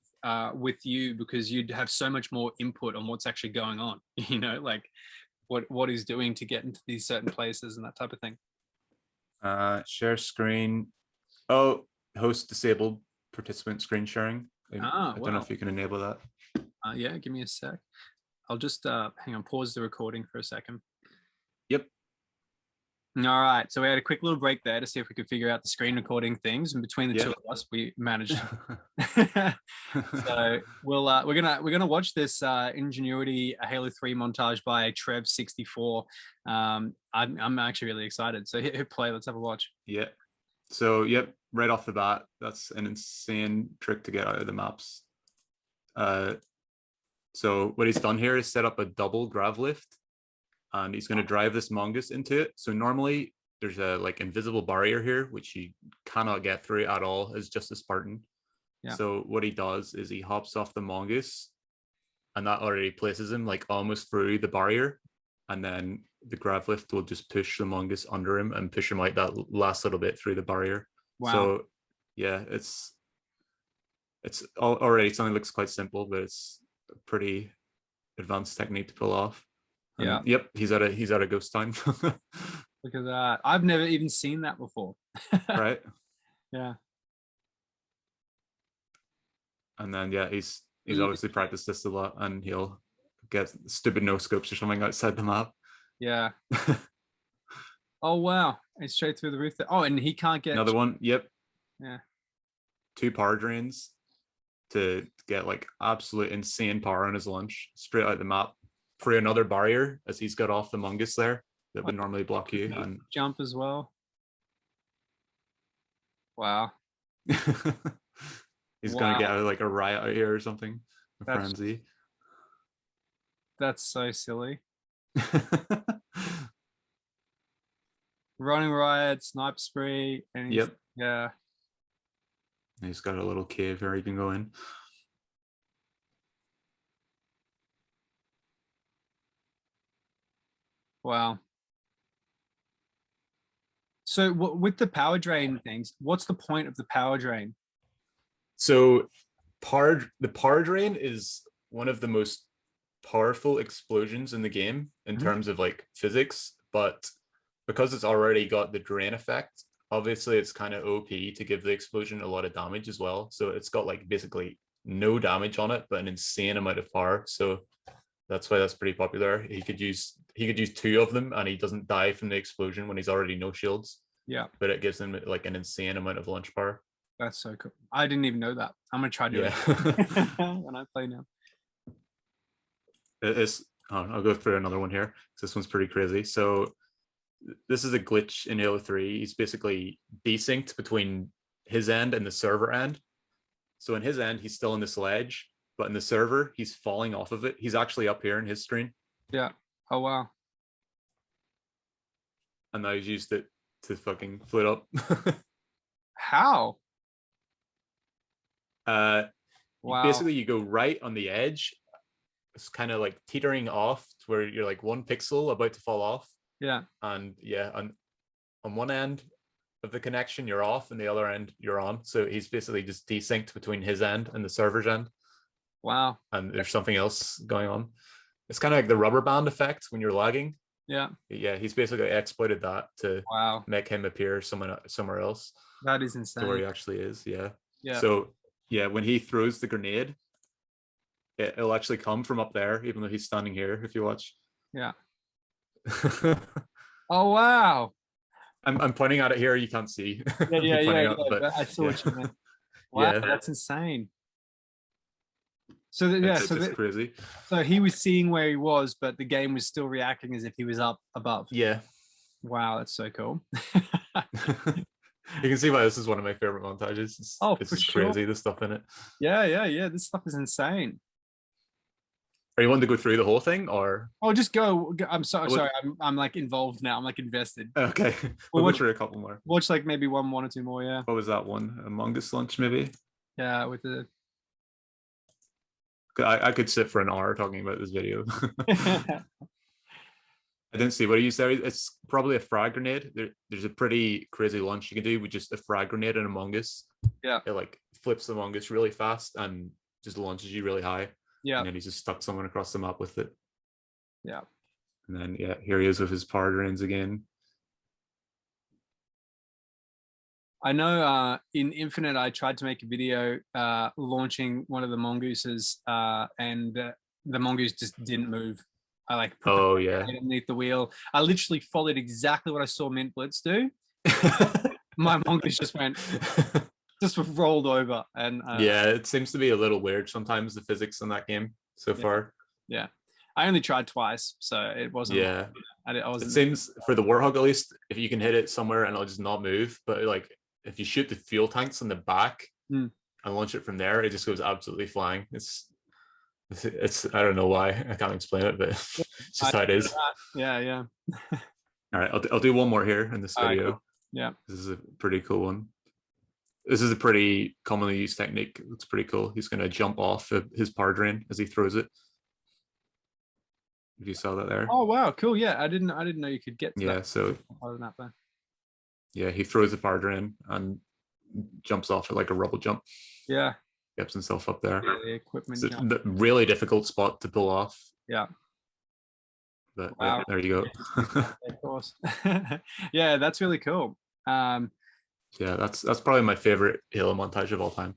with you because you'd have so much more input on what's actually going on. You know, like what he's doing to get into these certain places and that type of thing. Share screen. Oh, host disabled participant screen sharing. I don't know if you can enable that. Yeah, give me a sec. I'll just hang on, pause the recording for a second. Yep. All right. So we had a quick little break there to see if we could figure out the screen recording things, and between the Yeah. two of us, we managed. So we're gonna watch this Ingenuity Halo 3 montage by Trev64. I'm actually really excited. So hit play. Let's have a watch. Yeah. So yep, right off the bat, that's an insane trick to get out of the maps. So what he's done here is set up a double grav lift, and he's going to drive this mongoose into it. So normally there's a like invisible barrier here, which you cannot get through at all as just a Spartan. Yeah. So what he does is he hops off the mongoose, and that already places him like almost through the barrier, and then the grav lift will just push the mongoose under him and push him out that last little bit through the barrier. Wow. So yeah, it's already something that looks quite simple, but it's a pretty advanced technique to pull off. And Yeah. yep, he's at a ghost town. Look at that. I've never even seen that before. Right. Yeah. And then yeah, he's obviously practiced this a lot, and he'll get stupid no scopes or something outside the map. Yeah. Oh wow. It's straight through the roof there. Oh, and he can't get Another one. Yep. Yeah. 2 power drains to get like absolute insane power on his launch straight out the map for another barrier, as he's got off the mongoose there that would normally block you. And jump as well. Wow. He's gonna get out of like a riot out here or something. A frenzy. That's so silly. Running riot, snipe spree, and yep. Yeah. He's got a little cave here he can go in. Wow. So with the power drain things, what's the point of the power drain? So the power drain is one of the most powerful explosions in the game in terms of like physics, but because it's already got the drain effect, obviously it's kind of OP to give the explosion a lot of damage as well. So it's got like basically no damage on it, but an insane amount of power. So that's why that's pretty popular. He could use 2 of them, and he doesn't die from the explosion when he's already no shields. Yeah. But it gives him like an insane amount of launch power. That's so cool. I didn't even know that. I'm gonna try doing it when I play now. I'll go through another one here. This one's pretty crazy. So this is a glitch in Halo 3. He's basically desynced between his end and the server end. So in his end, he's still in this ledge, but in the server, he's falling off of it. He's actually up here in his screen. Yeah. Oh, wow. And now he's used it to fucking float up. How? Wow. Basically, you go right on the edge. It's kind of like teetering off to where you're like 1 pixel about to fall off. Yeah. And yeah, on one end of the connection, you're off, and the other end, you're on. So he's basically just desynced between his end and the server's end. Wow. And there's something else going on. It's kind of like the rubber band effect when you're lagging. Yeah. Yeah, he's basically exploited that to make him appear somewhere else. That is insane. To where he actually is. Yeah. Yeah. So yeah, when he throws the grenade, it'll actually come from up there, even though he's standing here. If you watch. Yeah. Oh wow. I'm pointing at it here. You can't see. Yeah. But I saw what you meant. Wow, that's insane. So it's crazy. So he was seeing where he was, but the game was still reacting as if he was up above. Yeah. Wow, that's so cool. You can see why this is one of my favorite montages. It's just crazy, the stuff in it. Yeah. This stuff is insane. Are you wanting to go through the whole thing, or? Oh, just go. I'm sorry. I'm like involved now. I'm like invested. Okay, we'll go through a couple more. Watch like maybe one or two more. Yeah. What was that one? Among Us lunch, maybe. Yeah, with the. I could sit for an hour talking about this video. I didn't see what you said. It's probably a frag grenade. There's a pretty crazy launch you can do with just a frag grenade in Among Us. Yeah. It like flips the Among Us really fast and just launches you really high. Yeah. And then he's just stuck someone across the map with it. Yeah. And then yeah, here he is with his power drains again. I know in Infinite, I tried to make a video launching one of the mongooses, and the mongoose just didn't move. I like put Oh the yeah. underneath the wheel. I literally followed exactly what I saw Mint Blitz do. My mongoose just rolled over, and Yeah, it seems to be a little weird sometimes, the physics in that game so yeah, far. yeah. I only tried twice, so it wasn't. Yeah. I It wasn't. seems for the Warthog at least, if you can hit it somewhere and it'll just not move, but like if you shoot the fuel tanks in the back Mm. and launch it from there, it just goes absolutely flying. It's I don't know why, I can't explain it, but it's just how it is. Yeah, yeah. All right, I'll do one more here in this All right, cool. video. Yeah. This is a pretty cool one. This is a pretty commonly used technique. It's pretty cool. He's going to jump off his power drain as he throws it. If you saw that there. Oh wow, cool. Yeah, I didn't know you could get to Yeah, that. so yeah, he throws the power drain and jumps off it like a rubble jump. Yeah. Gets himself up there. Yeah, the equipment It's jump. a really difficult spot to pull off. Yeah. But Wow. yeah, there you go. Of course. Yeah, that's really cool. Yeah, that's probably my favorite Halo montage of all time.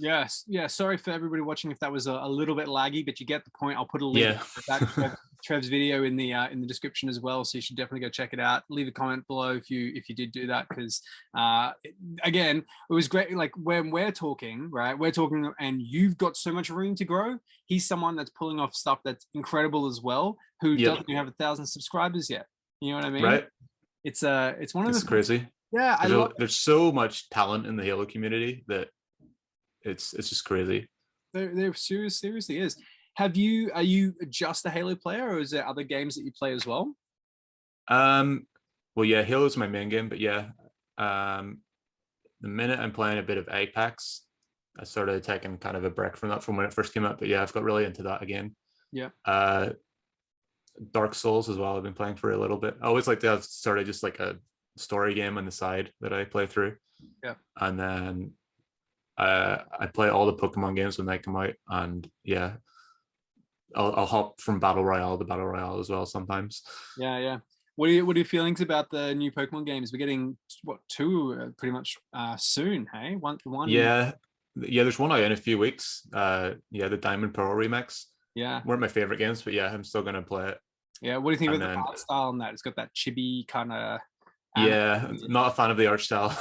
Yes, yeah. Sorry for everybody watching if that was a little bit laggy, but you get the point. I'll put a link to that Trev's video in the description as well, so you should definitely go check it out. Leave a comment below if you did do that, because again, it was great. Like when we're talking, right? We're talking, and you've got so much room to grow. He's someone that's pulling off stuff that's incredible as well, who doesn't have 1,000 subscribers yet. You know what I mean? Right. It's one of the crazy. Yeah, there's so much talent in the Halo community that it's just crazy. There seriously is. Are you just a Halo player, or is there other games that you play as well? Well, yeah, Halo's my main game, but yeah, the minute I'm playing a bit of Apex, I started taking kind of a break from that from when it first came out. But yeah, I've got really into that again. Yeah. Dark Souls as well. I've been playing for a little bit. I always like to have started just like a story game on the side that I play through. Yeah. And then I play all the Pokemon games when they come out, and yeah, I'll hop from battle royale to battle royale as well sometimes. Yeah, yeah. What are your feelings about the new Pokemon games? We're getting two pretty much soon. Hey, one. Yeah, there's one out in a few weeks. Yeah, the Diamond Pearl remix. Yeah, weren't my favorite games, but yeah, I'm still gonna play it. Yeah, what do you think about the art style on that? It's got that chibi kind of. Yeah, not a fan of the art style,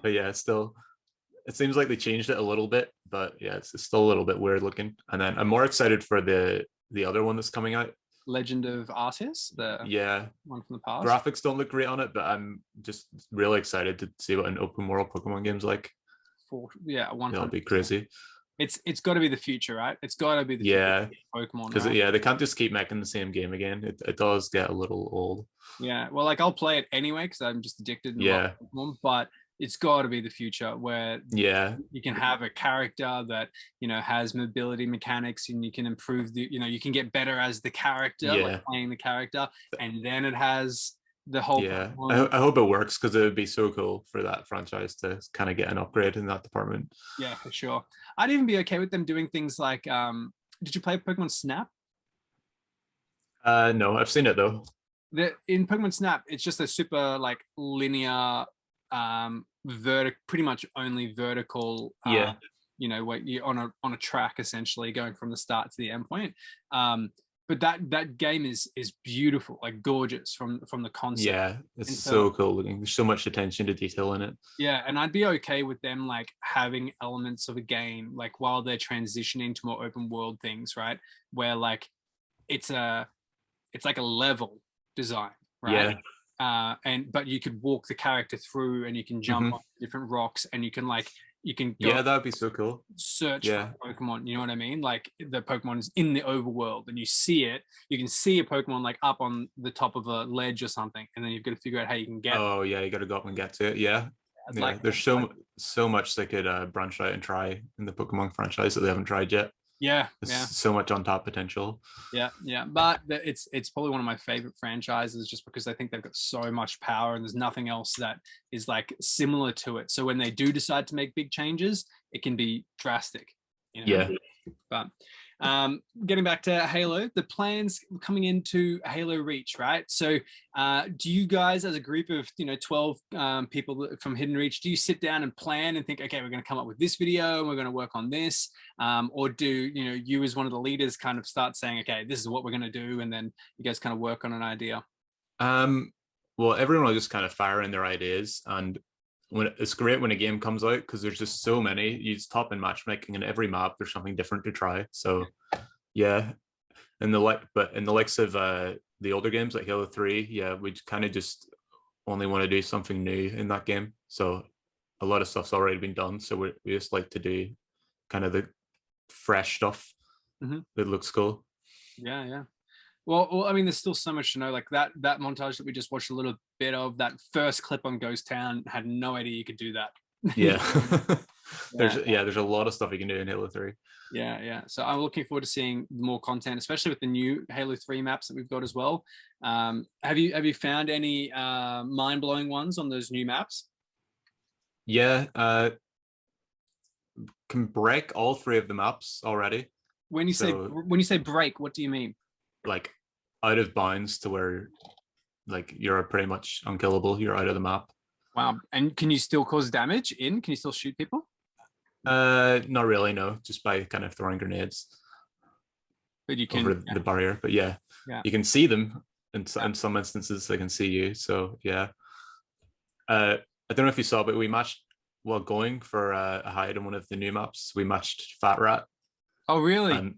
but yeah, still. It seems like they changed it a little bit, but yeah, it's still a little bit weird looking. And then I'm more excited for the other one that's coming out. Legend of Arceus, the one from the past. Graphics don't look great on it, but I'm just really excited to see what an open world Pokemon game's like. That'll be crazy. It's got to be the future, right? It's got to be the future Pokemon, because they can't just keep making the same game again. It does get a little old. Yeah, well, like I'll play it anyway because I'm just addicted. Pokemon, but it's got to be the future where you can have a character that has mobility mechanics, and you can improve you can get better as the character, like playing the character, and then it has the whole I hope it works, because it would be so cool for that franchise to kind of get an upgrade in that department. Yeah, for sure. I'd even be okay with them doing things like did you play Pokemon Snap? No, I've seen it though. In Pokemon Snap, it's just a super like linear pretty much only vertical where you're on a track essentially going from the start to the end point. But that game is beautiful, like gorgeous from the concept. Yeah, it's so cool looking. There's so much attention to detail in it. Yeah, and I'd be okay with them like having elements of a game like while they're transitioning to more open world things, right? Where like it's like a level design, right? But you could walk the character through, and you can jump on different rocks, and you can go that'd be so cool. Search for Pokemon, you know what I mean? Like the Pokemon is in the overworld, and you can see a Pokemon like up on the top of a ledge or something, and then you've got to figure out how you can get you got to go up and get to it. There's so much they could branch out and try in the Pokemon franchise that they haven't tried yet. So much untapped potential. But it's probably one of my favorite franchises, just because I think they've got so much power, and there's nothing else that is like similar to it. So when they do decide to make big changes, it can be drastic, But Getting back to Halo, the plans coming into Halo Reach, right? So do you guys, as a group of 12 people from Hidden Reach, do you sit down and plan and think, okay, we're going to come up with this video and we're going to work on this, or do you as one of the leaders kind of start saying, okay, this is what we're going to do, and then you guys kind of work on an idea? Well, everyone will just kind of fire in their ideas, and when it's great when a game comes out because there's just so many. You just top in matchmaking, and every map there's something different to try. So yeah, but in the likes of the older games like Halo 3, yeah, we kind of just only want to do something new in that game. So a lot of stuff's already been done. So we just like to do kind of the fresh stuff that looks cool. Yeah. Well, I mean, there's still so much to know. Like that montage that we just watched a little bit of, that first clip on Ghost Town, had no idea you could do that. Yeah. There's a lot of stuff you can do in Halo 3. Yeah. So I'm looking forward to seeing more content, especially with the new Halo 3 maps that we've got as well. Have you found any mind-blowing ones on those new maps? Yeah, can break all 3 of the maps already. When you say break, what do you mean? Like out of bounds to where like you're pretty much unkillable. You're out of the map. Wow. And can you still cause damage in? Can you still shoot people? Not really, no. Just by kind of throwing grenades. But you can over the barrier. But yeah, you can see them in some instances. They can see you. So yeah. I don't know if you saw, but we matched while going for a hide on one of the new maps. We matched Fat Rat. Oh really? And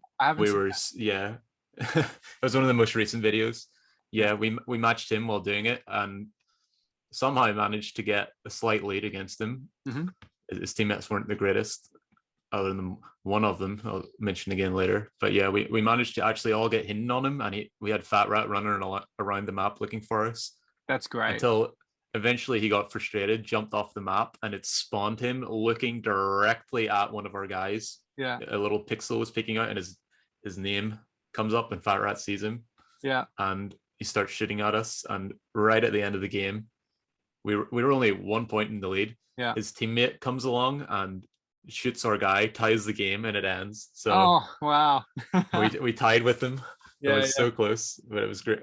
yeah. It was one of the most recent videos. Yeah, we matched him while doing it, and somehow managed to get a slight lead against him. His teammates weren't the greatest, other than one of them I'll mention again later. But yeah, we managed to actually all get hidden on him, and we had Fat Rat running around the map looking for us. That's great. Until eventually he got frustrated, jumped off the map, and it spawned him looking directly at one of our guys. Yeah. A little pixel was peeking out, and his name comes up, and Fat Rat sees him. Yeah. And he starts shooting at us. And right at the end of the game, we were only 1 point in the lead. Yeah. His teammate comes along and shoots our guy, ties the game, and it ends. So oh wow. we tied with him. Yeah, it was so close, but it was great.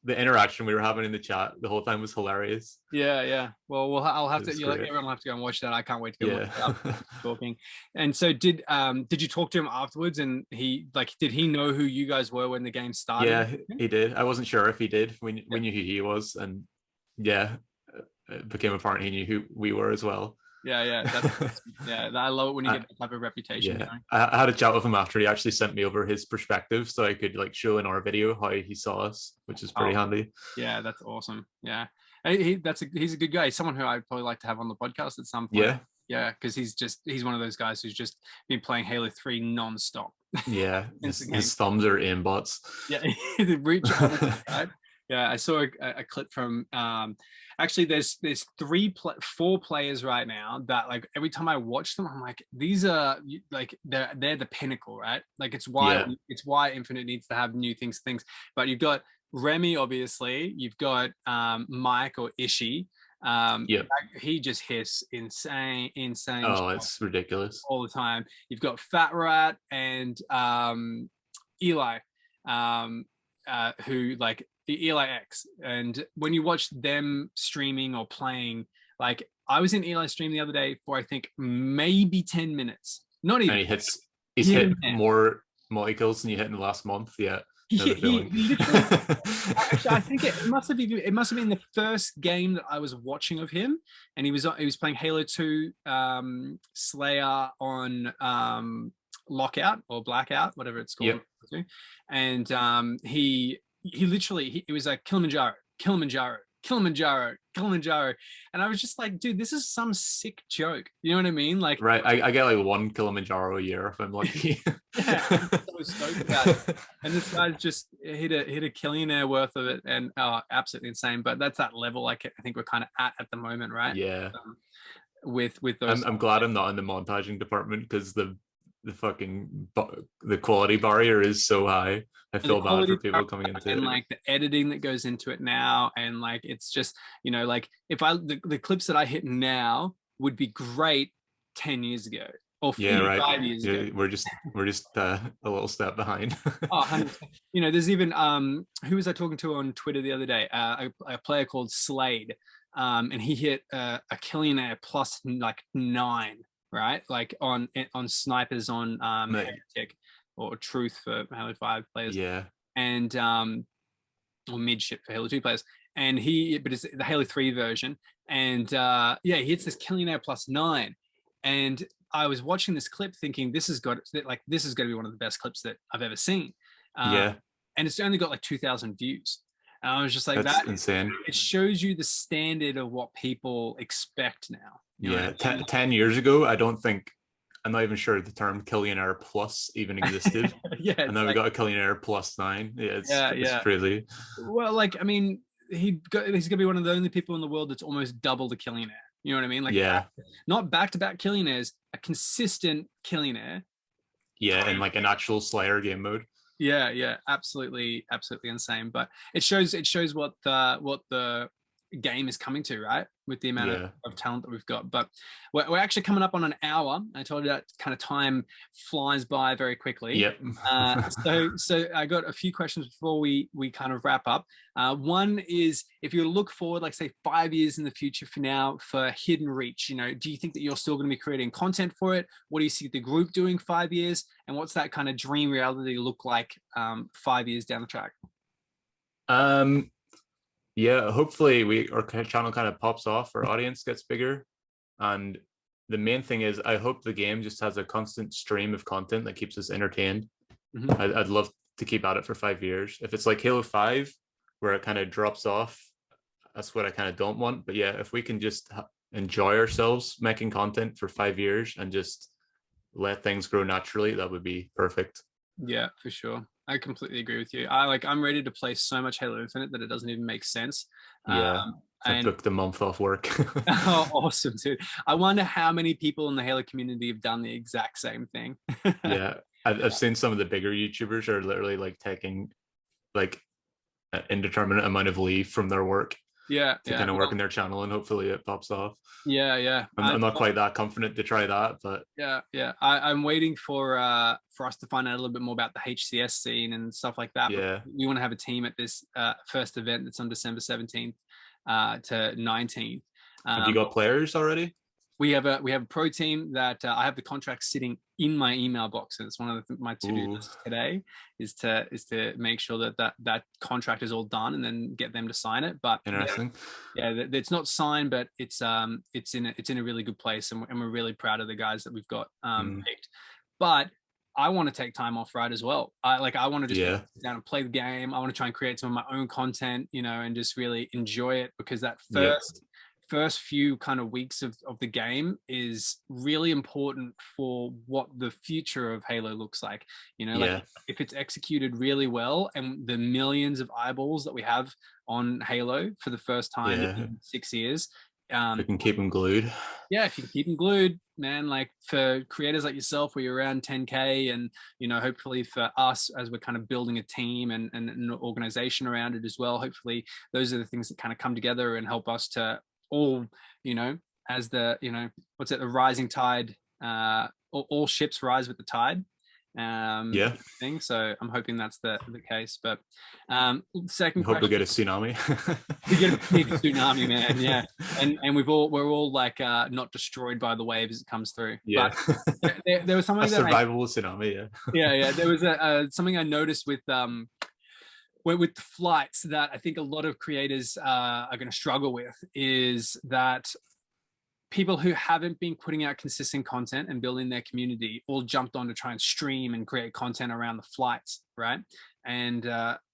The interaction we were having in the chat the whole time was hilarious. Yeah. Well, I'll have to. Everyone will have to go and watch that. I can't wait to go watch that. Talking. And so, did you talk to him afterwards? And did he know who you guys were when the game started? Yeah, he did. I wasn't sure if he did. We knew who he was, and yeah, it became apparent he knew who we were as well. Yeah. I love it when you get that type of reputation. Yeah. I had a chat with him after. He actually sent me over his perspective so I could show in our video how he saw us, which is pretty handy. Yeah, that's awesome. Yeah, he's a good guy. He's someone who I'd probably like to have on the podcast at some point. Yeah, because he's one of those guys who's just been playing Halo 3 non-stop. Yeah, his thumbs are aimbots. Yeah, the reach. Right? Yeah, I saw a clip from actually there's 4 players right now that every time I watch them I'm like, these are they're the pinnacle, right? It's why Infinite needs to have new things. But you've got Remy, obviously, you've got Mike or Ishi. He just hits insane it's ridiculous all the time. You've got Fat Rat and Eli, who the Eli X, and when you watch them streaming or playing, I was in Eli's stream the other day for I think maybe 10 minutes, not even. And he's hit more multi-kills than you hit in the last month. Yeah. Actually, I think it must have been the first game that I was watching of him, and he was playing Halo 2 Slayer on Lockout or Blackout, whatever it's called. Yep. And he literally, it was like Kilimanjaro, and I was just like, dude, this is some sick joke. You know what I mean? Right, I get 1 Kilimanjaro a year if I'm lucky. Yeah, I'm so stoked about it. And this guy just hit a killionaire worth of it, and absolutely insane. But that's that level I think we're kind of at the moment, right? Yeah. With those, I'm glad I'm not in the montaging department because the quality barrier is so high. I feel bad for people coming into it. And the editing that goes into it now, and it's just, if the clips that I hit now would be great 10 years ago or Yeah, even right. 5 years ago. Yeah, we're just a little step behind. Oh, 100%. There's even who was I talking to on Twitter the other day? A player called Slade, and he hit a Killionaire plus like 9, right? Like on snipers on Mate, Heretic or Truth for Halo 5 players, yeah, and or midship for Halo 2 players. But it's the Halo 3 version, and yeah, he hits this Killionaire plus 9, and I was watching this clip thinking this has got to be one of the best clips that I've ever seen, yeah. and it's only got like 2,000 views. And I was just like, That's that insane. it shows you the standard of what people expect now. You know what Yeah, I mean? 10 years ago, I'm not even sure the term Killionaire Plus even existed. Yeah, And it's now we like, got a Killionaire plus 9. Yeah, it's yeah, it's yeah. crazy. Well, like, I mean, he's gonna be one of the only people in the world that's almost double the Killionaire. You know what I mean? Like, Yeah, not back-to-back Killionaires, a consistent Killionaire. yeah, and like an actual Slayer game mode. Yeah, yeah, absolutely, absolutely insane. But it shows what the game is coming to, right? With the amount Yeah, of talent that we've got. But we're actually coming up on an hour. I told you that kind of time flies by very quickly. yep. So I got a few questions before we kind of wrap up. One is, if you look forward, like say 5 years in the future for now for Hidden Reach, do you think that you're still going to be creating content for it? What do you see the group doing 5 years? And what's that kind of dream reality look like 5 years down the track? Yeah, hopefully our channel kind of pops off, our audience gets bigger, and the main thing is I hope the game just has a constant stream of content that keeps us entertained. Mm-hmm. I'd love to keep at it for 5 years. If it's like Halo 5 where it kind of drops off, that's what I kind of don't want. But yeah, if we can just enjoy ourselves making content for 5 years and just let things grow naturally, that would be perfect. Yeah, for sure. I completely agree with you. I'm ready to play so much Halo Infinite that it doesn't even make sense. Yeah, I And booked a month off work. oh, awesome, dude. I wonder how many people in the Halo community have done the exact same thing. Yeah, I've seen some of the bigger YouTubers are literally like taking like an indeterminate amount of leave from their work Yeah, to yeah. kind of Well, work in their channel, and hopefully it pops off. yeah, yeah. I'm not quite that confident to try that, but Yeah, yeah. I'm waiting for us to find out a little bit more about the HCS scene and stuff like that. But yeah. we want to have a team at this first event that's on December 17th to 19th. Have you got players already? We have a pro team that I have the contract sitting in my email box, and it's one of my to-do lists today is to make sure that contract is all done and then get them to sign it. But Interesting. yeah, it's not signed, but it's in a really good place, and we're really proud of the guys that we've got picked. But I want to take time off, right, as well. I want to just sit down and play the game. I want to try and create some of my own content, and just really enjoy it, because that first few kind of weeks of the game is really important for what the future of Halo looks like. Like if it's executed really well, and the millions of eyeballs that we have on Halo for the first time in 6 years, we can keep them glued. Yeah, if you can keep them glued, man, like for creators like yourself, where you're around 10K, and hopefully for us, as we're kind of building a team and an organization around it as well, hopefully those are the things that kind of come together and help us to all, as the the rising tide, all ships rise with the tide thing. So I'm hoping that's the case. But second hope question, we get a tsunami. we get a big tsunami, man. Yeah, and we're all like not destroyed by the wave as it comes through. Yeah, but there was something a survivable tsunami. Yeah. There was something I noticed with flights that I think a lot of creators are going to struggle with, is that people who haven't been putting out consistent content and building their community all jumped on to try and stream and create content around the flights, right? And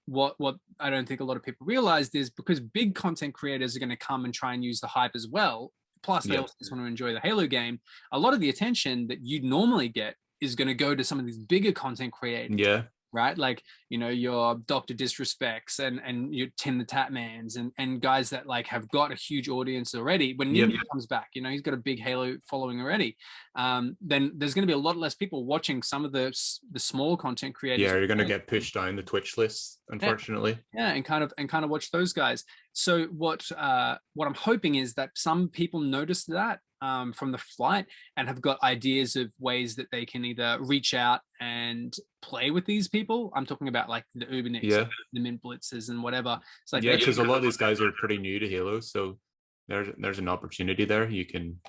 what I don't think a lot of people realized is, because big content creators are going to come and try and use the hype as well, plus they also just want to enjoy the Halo game, a lot of the attention that you'd normally get is going to go to some of these bigger content creators. Yeah. Right, like your Dr. Disrespects and your Tim the Tatmans and guys that like have got a huge audience already. When Ninja comes back, he's got a big Halo following already. Then there's going to be a lot less people watching some of the small content creators. Yeah, you're going to get pushed down the Twitch list, unfortunately. Yeah, and kind of watch those guys. So what I'm hoping is that some people notice that from the flight and have got ideas of ways that they can either reach out and play with these people. I'm talking about like the Ubernicks, Yeah. the Mint Blitzers and whatever. It's like, yeah, because a lot of these guys are pretty new to Halo, so there's an opportunity there. You can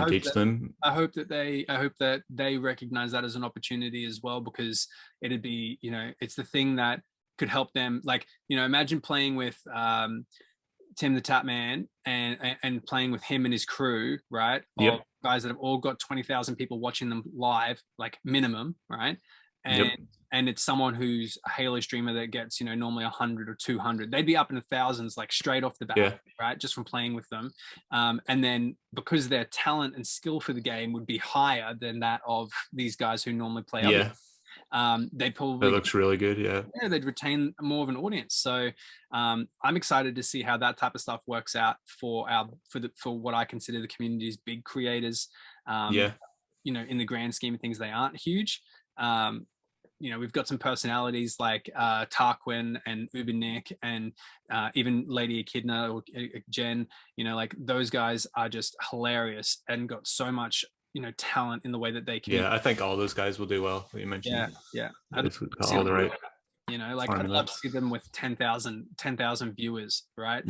teach them. I hope that they recognize that as an opportunity as well, because it'd be, it's the thing that could help them. Like, imagine playing with Tim the Tapman and playing with him and his crew, right? Yep. Of guys that have all got 20,000 people watching them live, like minimum, right? And it's someone who's a Halo streamer that gets, normally 100 or 200. They'd be up in the thousands, like straight off the bat, right? Just from playing with them. And then because their talent and skill for the game would be higher than that of these guys who normally play. They probably, that looks really good. Yeah, they'd retain more of an audience. So I'm excited to see how that type of stuff works out for what I consider the community's big creators. In the grand scheme of things, they aren't huge. We've got some personalities like Tarquin and Ubernick and even Lady Echidna or Jen. Like those guys are just hilarious and got so much talent in the way that they can. I think all those guys will do well. You mentioned all the right. I'd love to see them with 10,000 viewers, right?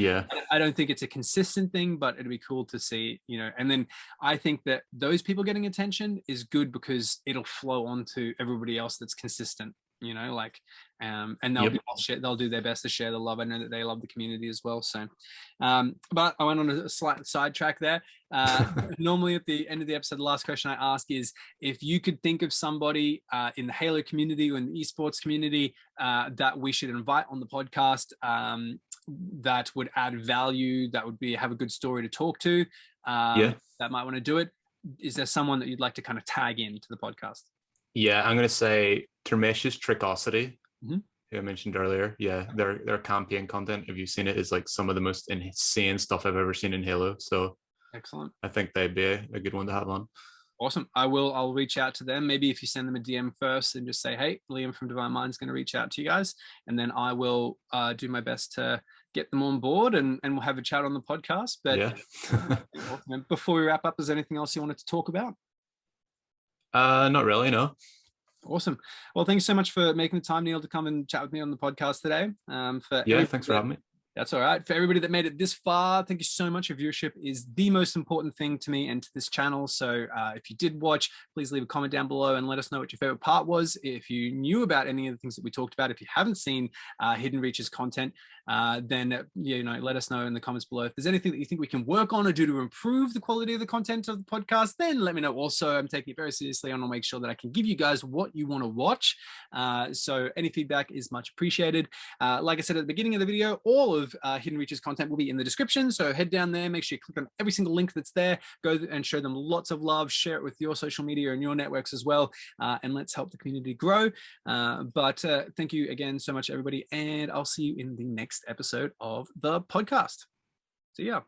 I don't think it's a consistent thing, but it'd be cool to see, and then I think that those people getting attention is good because it'll flow on to everybody else that's consistent, and they'll do their best to share the love. I know that they love the community as well. So, but I went on a slight sidetrack there. Normally at the end of the episode, the last question I ask is if you could think of somebody in the Halo community or in the esports community that we should invite on the podcast that would add value, that would have a good story to talk to, that might want to do it. Is there someone that you'd like to kind of tag into the podcast? Yeah, I'm going to say Termesh's Tricosity, who I mentioned earlier. Yeah, their campaign content, if you've seen it, is like some of the most insane stuff I've ever seen in Halo. So excellent. I think they'd be a good one to have on. Awesome. I'll reach out to them. Maybe if you send them a DM first and just say, hey, Liam from Divine Mind's going to reach out to you guys. And then I will do my best to get them on board and we'll have a chat on the podcast. But before we wrap up, is there anything else you wanted to talk about? Not really, no. Awesome. Well, thanks so much for making the time, Neil, to come and chat with me on the podcast today. Thanks for having me. That's all right. For everybody that made it this far, thank you so much. Your viewership is the most important thing to me and to this channel. So if you did watch, please leave a comment down below and let us know what your favorite part was. If you knew about any of the things that we talked about, if you haven't seen Hidden Reach's content, then let us know in the comments below. If there's anything that you think we can work on or do to improve the quality of the content of the podcast, then let me know. Also, I'm taking it very seriously. I want to make sure that I can give you guys what you want to watch. So any feedback is much appreciated. Like I said at the beginning of the video, all of Hidden Reach's content will be in the description. So head down there, make sure you click on every single link that's there, go and show them lots of love, share it with your social media and your networks as well. And let's help the community grow. But thank you again so much, everybody. And I'll see you in the next episode of the podcast. See ya.